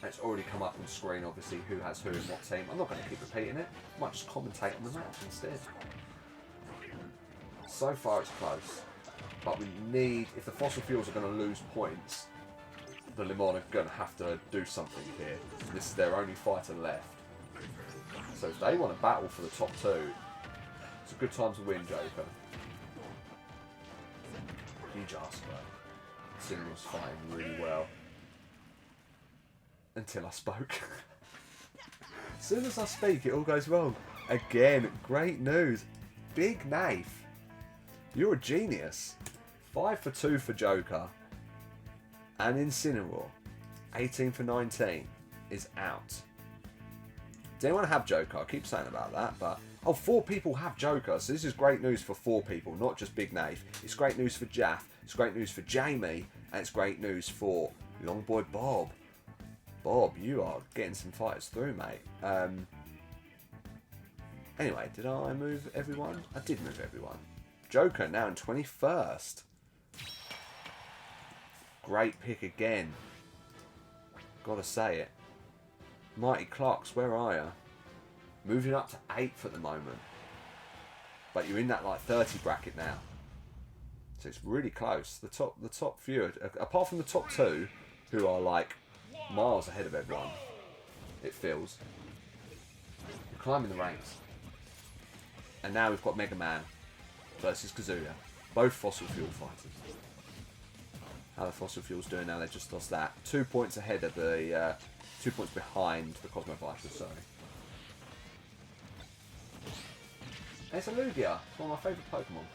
S1: It's already come up on screen, obviously, who has who in what team. I'm not going to keep repeating it. I might just commentate on the match instead. So far, it's close. But we need, if the fossil fuels are going to lose points, the Limon are going to have to do something here. This is their only fighter left. So if they want to battle for the top 2, it's a good time to win, Joker. Huge ass blow. Cineroar's fighting really well. Until I spoke. As soon as I speak, it all goes wrong. Again, great news. Big Nath. You're a genius. 5 for 2 for Joker. And Incineroar, 18 for 19, is out. Does anyone have Joker? I keep saying about that, but... Oh, 4 people have Joker, so this is great news for 4 people, not just Big Nath. It's great news for Jaff, it's great news for Jamie, and it's great news for Longboy Bob. Bob, you are getting some fighters through, mate. Anyway, did I move everyone? I did move everyone. Joker now in 21st. Great pick again. Gotta say it. Mighty Clocks, where are you? Moving up to 8th at the moment. But you're in that like 30 bracket now. So it's really close. The top few, apart from the top 2, who are like miles ahead of everyone, it feels. You're climbing the ranks. And now we've got Mega Man versus Kazuya. Both fossil fuel fighters. How the fossil fuels doing now? They just lost that. 2 points ahead of the 2 points behind the Cosmo Vipers, sorry. And it's a Lugia. It's one of my favourite Pokemon.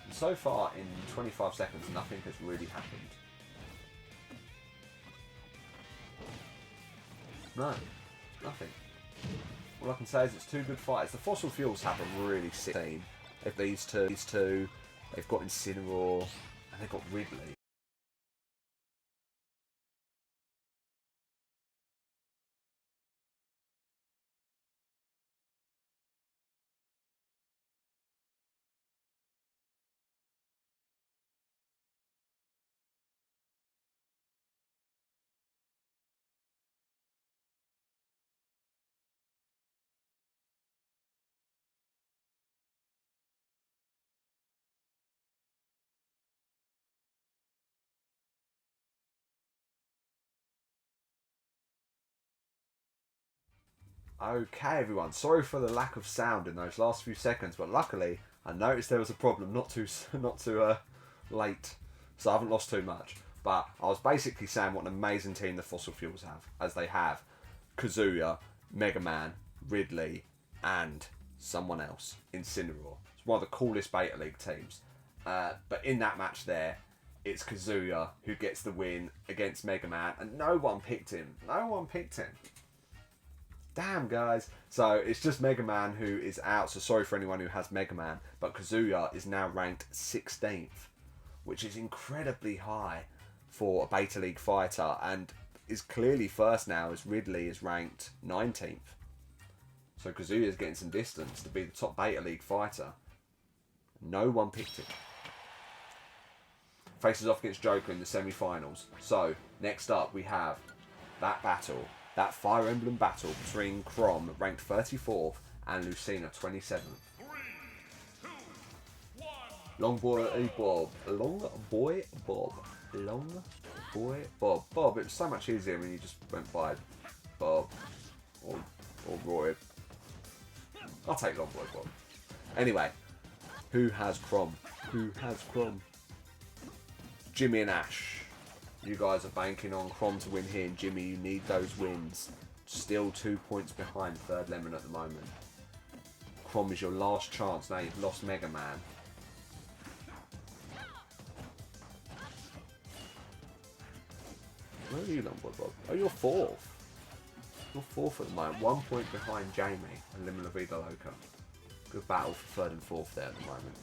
S1: And so far, in 25 seconds, nothing has really happened. No, nothing. All I can say is it's 2 good fighters. The fossil fuels have a really sick team. If these two, they've got Incineroar, and they've got Ridley. Okay, everyone. Sorry for the lack of sound in those last few seconds, but luckily I noticed there was a problem not too late, so I haven't lost too much. But I was basically saying what an amazing team the Fossil Fuels have, as they have Kazuya, Mega Man, Ridley, and someone else, Incineroar. It's one of the coolest Beta League teams. But in that match there, it's Kazuya who gets the win against Mega Man, and no one picked him. No one picked him. Damn, guys. So it's just Mega Man who is out, so sorry for anyone who has Mega Man, but Kazuya is now ranked 16th, which is incredibly high for a Beta League fighter, and is clearly first now as Ridley is ranked 19th. So Kazuya is getting some distance to be the top Beta League fighter. No one picked him. Faces off against Joker in the semi-finals. So next up we have that battle. That Fire Emblem battle between Chrom, ranked 34th, and Lucina, 27th.
S2: 3, 2, 1.
S1: Long boy Bob. Long boy Bob. Long boy Bob. Bob, it was so much easier when you just went by Bob or Roy. I'll take Long boy Bob. Anyway, who has Chrom? Who has Chrom? Jimmy and Ash. You guys are banking on Chrom to win here, and Jimmy, you need those wins. Still 2 points behind Third Lemon at the moment. Chrom is your last chance now you've lost Mega Man. Where are you, Longboy Bob? Oh, you're 4th. You're 4th at the moment. 1 point behind Jamie and Limon La Vida Loca. Good battle for 3rd and 4th there at the moment.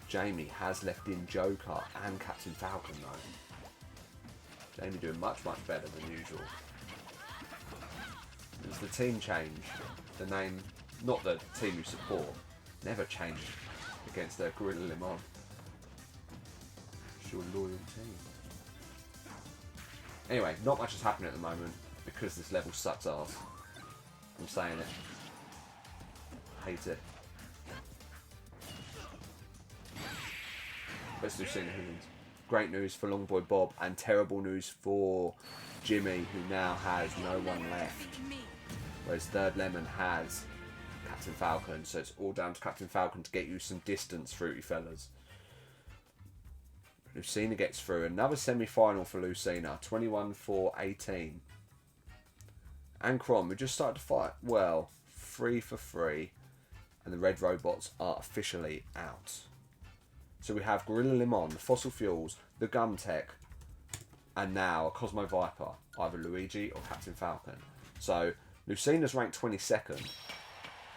S1: Jamie has left in Joker and Captain Falcon though. Jamie doing much better than usual. There's the team change. The name, not the team you support, never changed against their Gorilla Limon. It's your loyal team. Anyway, not much is happening at the moment because this level sucks ass. I'm saying it. Hate it. Let's do Cena Hoons. Great news for Longboy Bob and terrible news for Jimmy, who now has no one left. Whereas Third Lemon has Captain Falcon, so it's all down to Captain Falcon to get you some distance, fruity fellas. Lucina gets through. Another semi-final for Lucina, 21-18. And Chrom, we just started to fight well, 3 for 3, and the red robots are officially out. So we have Gorilla Limon, the Fossil Fuels, the Gum Tech, and now a Cosmo Viper, either Luigi or Captain Falcon. So Lucina's ranked 22nd,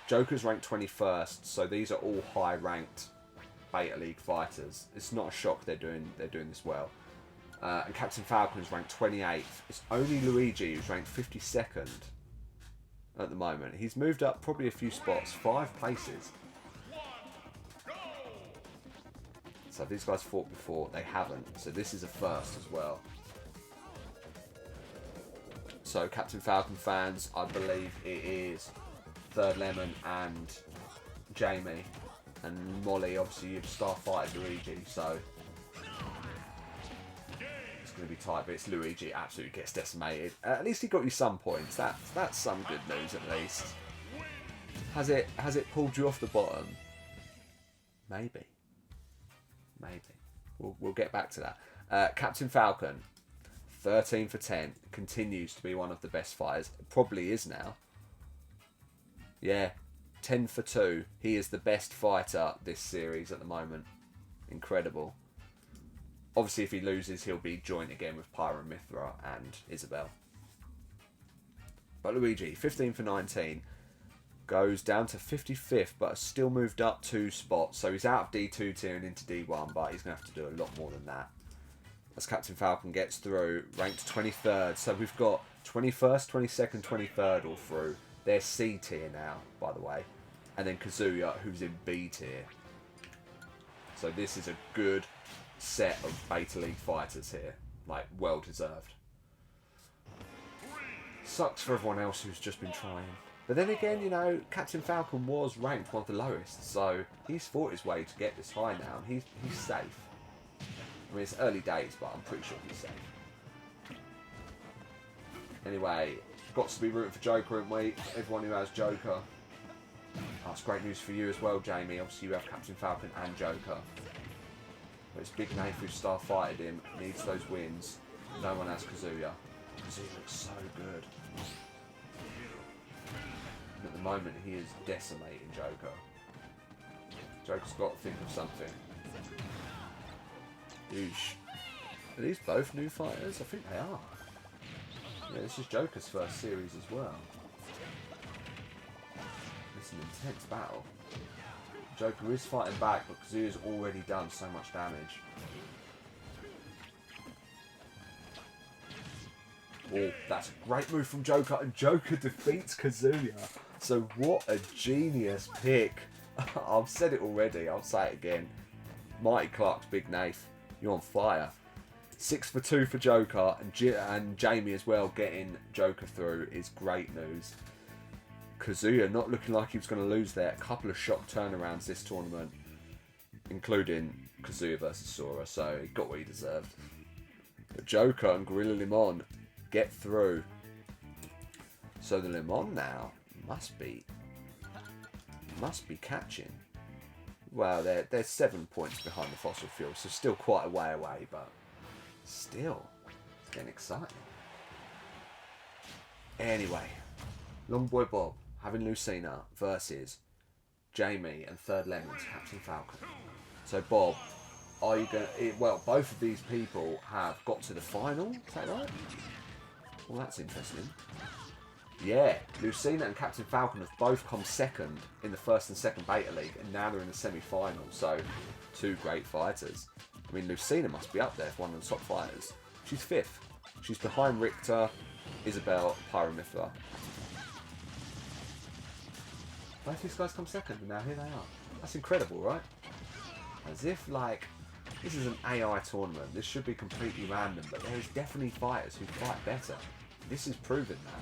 S1: Joker's ranked 21st, so these are all high-ranked Beta League fighters. It's not a shock they're doing this well. And Captain Falcon's ranked 28th. It's only Luigi who's ranked 52nd at the moment. He's moved up probably a few spots, 5 places. So these guys fought before, they haven't. So this is a first as well. So Captain Falcon fans, I believe it is Third Lemon and Jamie. And Molly, obviously you've Starfighter Luigi, so it's going to be tight, but it's Luigi absolutely gets decimated. At least he got you some points. That's some good news at least. Has it pulled you off the bottom? Maybe. We'll get back to that. Captain Falcon, 13 for 10, continues to be one of the best fighters. Probably is now. Yeah, 10 for 2. He is the best fighter this series at the moment. Incredible. Obviously, if he loses, he'll be joined again with Pyra, Mithra, and Isabel. But Luigi, 15 for 19. Goes down to 55th, but has still moved up 2 spots. So he's out of D2 tier and into D1, but he's going to have to do a lot more than that. As Captain Falcon gets through, ranked 23rd. So we've got 21st, 22nd, 23rd all through. They're C tier now, by the way. And then Kazuya, who's in B tier. So this is a good set of Beta League fighters here. Like, well deserved. Sucks for everyone else who's just been trying. But then again, you know, Captain Falcon was ranked one of the lowest, so he's fought his way to get this high now, and he's safe. I mean, it's early days, but I'm pretty sure he's safe. Anyway, got to be rooting for Joker, haven't we? Everyone who has Joker. That's great news for you as well, Jamie. Obviously, you have Captain Falcon and Joker. But it's Big Nath who star-fighted him, needs those wins. No one has Kazuya. Kazuya looks so good. And at the moment, he is decimating Joker. Joker's got to think of something. Oosh. Are these both new fighters? I think they are. Yeah, this is Joker's first series as well. It's an intense battle. Joker is fighting back, but Kazuya's already done so much damage. Oh, that's a great move from Joker, and Joker defeats Kazuya. So what a genius pick. I've said it already, I'll say it again. Mighty Clark's Big Nath, you're on fire. 6 for 2 for Joker, and Jamie as well getting Joker through is great news. Kazuya not looking like he was going to lose there. A couple of shock turnarounds this tournament, including Kazuya versus Sora, so he got what he deserved. But Joker and Gorilla Limon get through. So the Limon now must be catching. Well, they're 7 points behind the fossil fuel, so still quite a way away, but still, it's getting exciting. Anyway, Long Boy Bob having Lucina versus Jamie and Third Lemon's Captain Falcon. So Bob, are you going to... Well, both of these people have got to the final, is that right? Well, that's interesting. Yeah, Lucina and Captain Falcon have both come second in the first and second Beta League, and now they're in the semi-final, so two great fighters. I mean, Lucina must be up there for one of the top fighters. She's 5th. She's behind Richter, Isabel, Pyramithra. Both these guys come second, and now here they are. That's incredible, right? As if, like, this is an AI tournament. This should be completely random, but there's definitely fighters who fight better. This is proven now.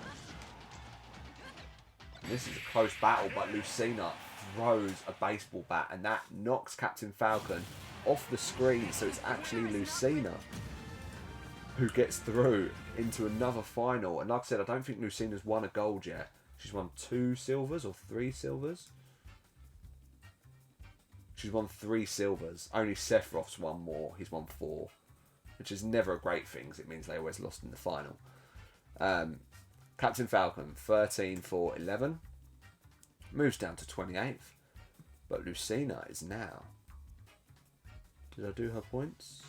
S1: This is a close battle, but Lucina throws a baseball bat, and that knocks Captain Falcon off the screen, so it's actually Lucina who gets through into another final. And like I said, I don't think Lucina's won a gold yet. She's won 2 silvers or 3 silvers. She's won 3 silvers. Only Sephiroth's won more. He's won 4, which is never a great thing because it means they always lost in the final. Captain Falcon, 13 for 11. Moves down to 28th. But Lucina is now... Did I do her points?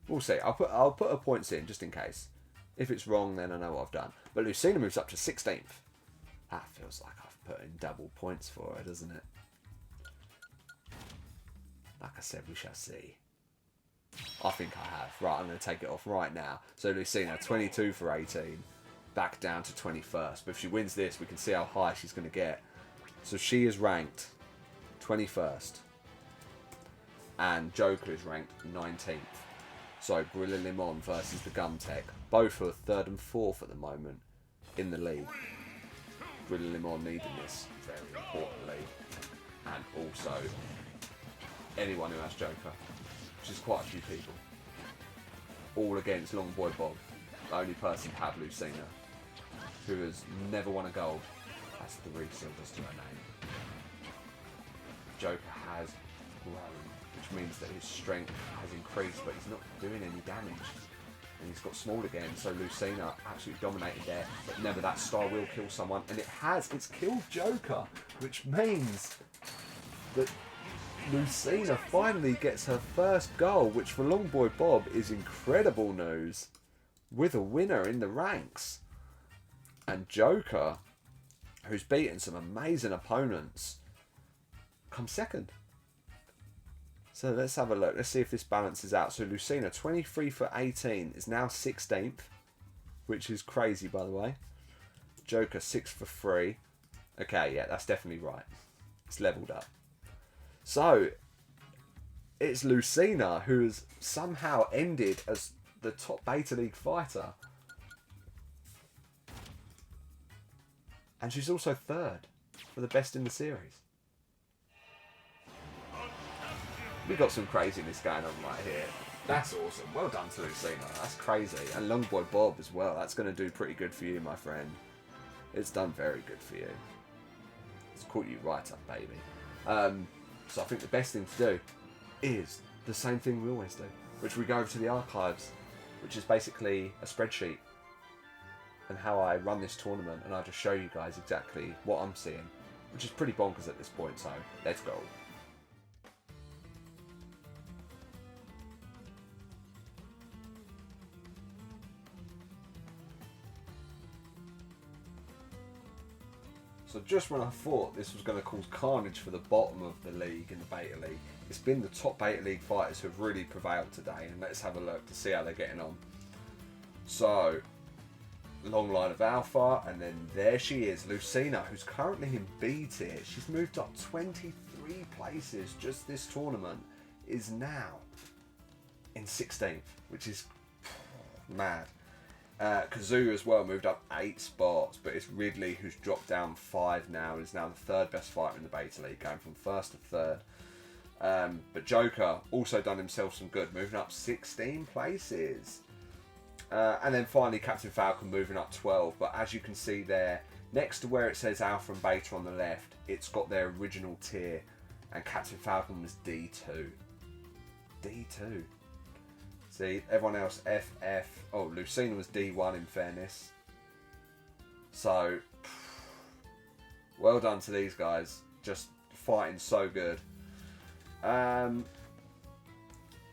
S1: We'll see. I'll put her points in just in case. If it's wrong, then I know what I've done. But Lucina moves up to 16th. That feels like I've put in double points for her, doesn't it? Like I said, we shall see. I think I have. Right, I'm going to take it off right now. So Lucina, 22 for 18. Back down to 21st. But if she wins this, we can see how high she's going to get. So she is ranked 21st. And Joker is ranked 19th. So Gorilla Limon versus the Gum Tech. Both are 3rd and 4th at the moment in the league. Gorilla Limon needing this very importantly. And also anyone who has Joker, which is quite a few people. All against Long Boy Bob, the only person to have Lucina, who has never won a gold. That's 3 silvers to her name. Joker has grown, which means that his strength has increased, but he's not doing any damage. And he's got small again, so Lucina absolutely dominated there, but never that star will kill someone, and it has. It's killed Joker, which means that Lucina finally gets her first goal, which for Long Boy Bob is incredible news, with a winner in the ranks. And Joker, who's beaten some amazing opponents, comes second. So let's have a look. Let's see if this balances out. So Lucina, 23 for 18, is now 16th, which is crazy, by the way. Joker, 6 for 3. Okay, yeah, that's definitely right. It's leveled up. So it's Lucina who has somehow ended as the top Beta League fighter. And she's also 3rd for the best in the series. We've got some craziness going on right here. That's awesome. Well done to Lucina. That's crazy. And Longboy Bob as well. That's going to do pretty good for you, my friend. It's done very good for you. It's caught you right up, baby. So I think the best thing to do is the same thing we always do, which we go over to the archives, which is basically a spreadsheet and how I run this tournament, and I'll just show you guys exactly what I'm seeing, which is pretty bonkers at this point, so let's go. So just when I thought this was going to cause carnage for the bottom of the league in the Beta League, it's been the top Beta League fighters who have really prevailed today, and let's have a look to see how they're getting on. So, long line of Alpha, and then there she is, Lucina, who's currently in B tier. She's moved up 23 places just this tournament, is now in 16th, which is mad. Kazoo as well moved up 8 spots, but it's Ridley who's dropped down 5 now, and is now the 3rd best fighter in the Beta League, going from 1st to 3rd. But Joker also done himself some good, moving up 16 places. And then finally Captain Falcon moving up 12, but as you can see there, next to where it says Alpha and Beta on the left, it's got their original tier, and Captain Falcon was D2. D2. See, everyone else FF. Oh, Lucina was D1 in fairness. So, well done to these guys. Just fighting so good.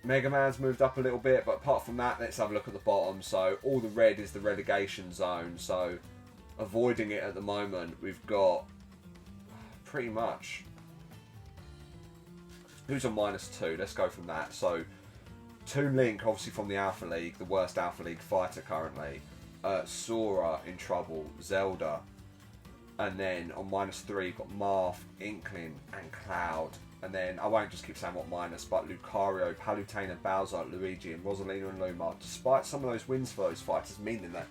S1: Mega Man's moved up a little bit, but apart from that, let's have a look at the bottom. So, all the red is the relegation zone. So, avoiding it at the moment, we've got pretty much. Who's on -2? Let's go from that. So, Toon Link, obviously from the Alpha League, the worst Alpha League fighter currently. Sora in trouble, Zelda. And then on -3, you've got Marth, Inkling, and Cloud. And then, I won't just keep saying what minus, but Lucario, Palutena, Bowser, Luigi, and Rosalina and Lumar, despite some of those wins for those fighters, meaning that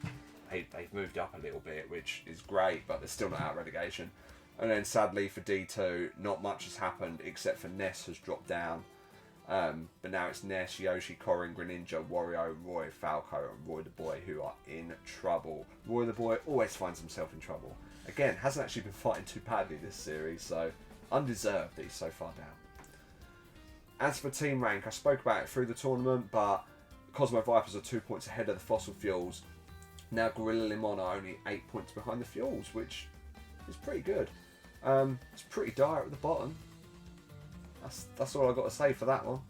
S1: they've moved up a little bit, which is great, but they're still not out of relegation. And then, sadly, for D2, not much has happened, except for Ness has dropped down. But now it's Ness, Yoshi, Corrin, Greninja, Wario, Roy, Falco, and Roy the Boy who are in trouble. Roy the Boy always finds himself in trouble. Again, hasn't actually been fighting too badly this series, so undeserved he's so far down. As for team rank, I spoke about it through the tournament, but Cosmo Vipers are 2 points ahead of the Fossil Fuels. Now Gorilla Limon are only 8 points behind the Fuels, which is pretty good. It's pretty dire at the bottom. That's all I've got to say for that one.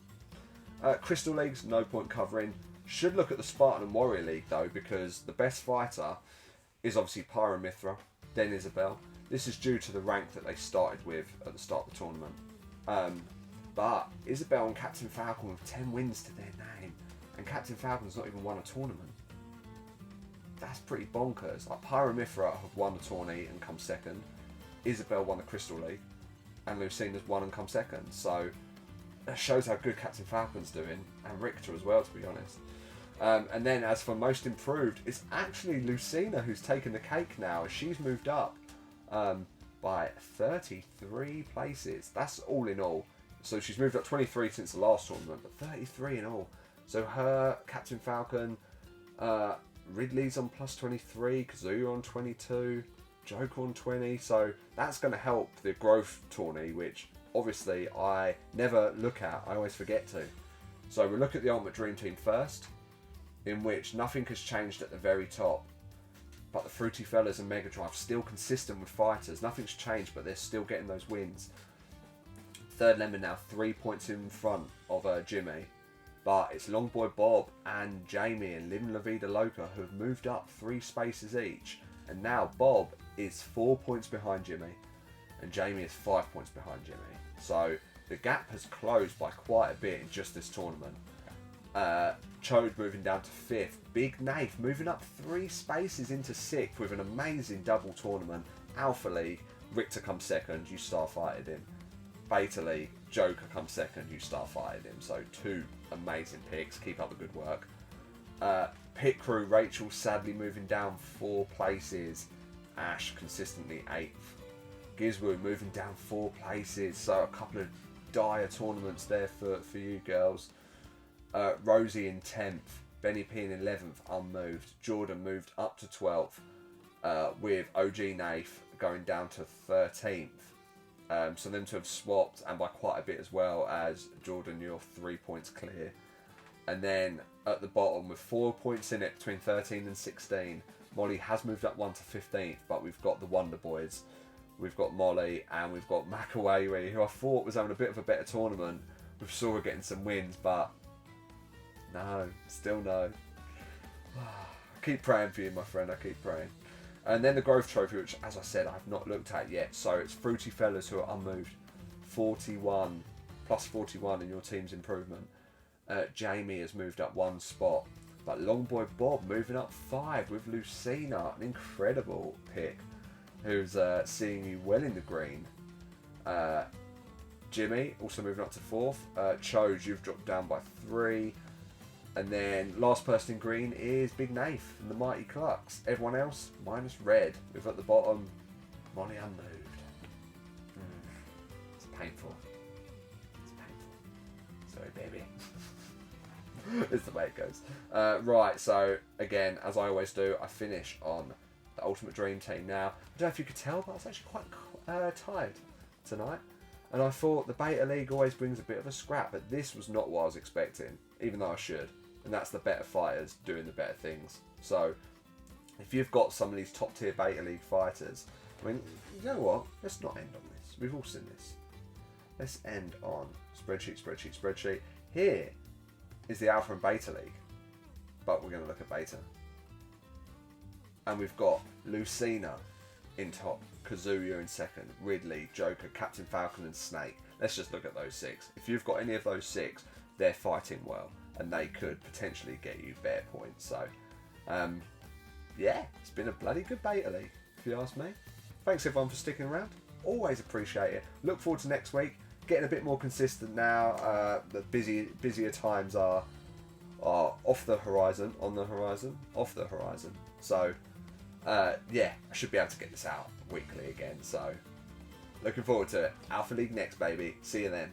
S1: Crystal League's no point covering. Should look at the Spartan and Warrior League though, because the best fighter is obviously Pyramithra, then Isabelle. This is due to the rank that they started with at the start of the tournament. But Isabelle and Captain Falcon with 10 wins to their name, and Captain Falcon's not even won a tournament. That's pretty bonkers. Like, Pyramithra have won the tourney and come second. Isabelle won the Crystal League, and Lucina's won and come second. So that shows how good Captain Falcon's doing, and Richter as well, to be honest. And then as for most improved, it's actually Lucina who's taken the cake now. She's moved up by 33 places. That's all in all. So she's moved up 23 since the last tournament, but 33 in all. So her, Captain Falcon, Ridley's on +23, Kazoo on 22, Joker on 20. So that's going to help the growth tourney, which obviously I never look at. I always forget to. So we'll look at the Ultimate Dream Team first, in which nothing has changed at the very top. But the Fruity Fellas and Mega Drive still consistent with fighters. Nothing's changed, but they're still getting those wins. Third Lemon now 3 points in front of Jimmy. But it's Longboy Bob and Jamie and Living La Vida Loca who have moved up 3 spaces each. And now Bob is 4 points behind Jimmy. And Jamie is 5 points behind Jimmy. So the gap has closed by quite a bit in just this tournament. Chode moving down to 5th. Big Nath moving up 3 spaces into 6th with an amazing double tournament. Alpha League, Richter comes second, you starfighted him. Beta League, Joker comes second, you starfighted him. So 2 amazing picks, keep up the good work. Pit Crew, Rachel sadly moving down 4 places. Ash consistently 8th. Gizmo moving down 4 places, so a couple of dire tournaments there for you girls. Rosie in 10th, Benny P in 11th, unmoved. Jordan moved up to 12th, with OG Nath going down to 13th. So them two have swapped, and by quite a bit as well, as Jordan, you're 3 points clear. And then at the bottom, with 4 points in it between 13 and 16, Molly has moved up 1 to 15th, but we've got the Wonder Boys. We've got Molly and we've got Makawawi, who I thought was having a bit of a better tournament. We saw her getting some wins, but no, still no. I keep praying for you, my friend, I keep praying. And then the Growth Trophy, which, as I said, I've not looked at yet. So it's Fruity Fellas who are unmoved. 41, plus 41 in your team's improvement. Jamie has moved up 1 spot. But Longboy Bob moving up 5 with Lucina, an incredible pick, who's seeing you well in the green. Jimmy also moving up to 4th. Chose, you've dropped down by 3. And then last person in green is Big Nath and the Mighty Clucks. Everyone else minus red, with at the bottom Molly unmoved. It's painful. It's painful. Sorry, baby. It's the way it goes. Right, so again, as I always do, I finish on the Ultimate Dream Team. Now, I don't know if you could tell, but I was actually quite tired tonight. And I thought the Beta League always brings a bit of a scrap, but this was not what I was expecting, even though I should. And that's the better fighters doing the better things. So, if you've got some of these top tier Beta League fighters, I mean, you know what? Let's not end on this. We've all seen this. Let's end on spreadsheet. Here is the Alpha and Beta League, but we're going to look at Beta. And we've got Lucina in top, Kazuya in second, Ridley, Joker, Captain Falcon and Snake. Let's just look at those 6. If you've got any of those 6, they're fighting well, and they could potentially get you better points. So, yeah, it's been a bloody good Beta League, if you ask me. Thanks everyone for sticking around. Always appreciate it. Look forward to next week. Getting a bit more consistent now. The busier times are off the horizon, off the horizon. So, yeah, I should be able to get this out weekly again. So, looking forward to it. Alpha League next, baby. See you then.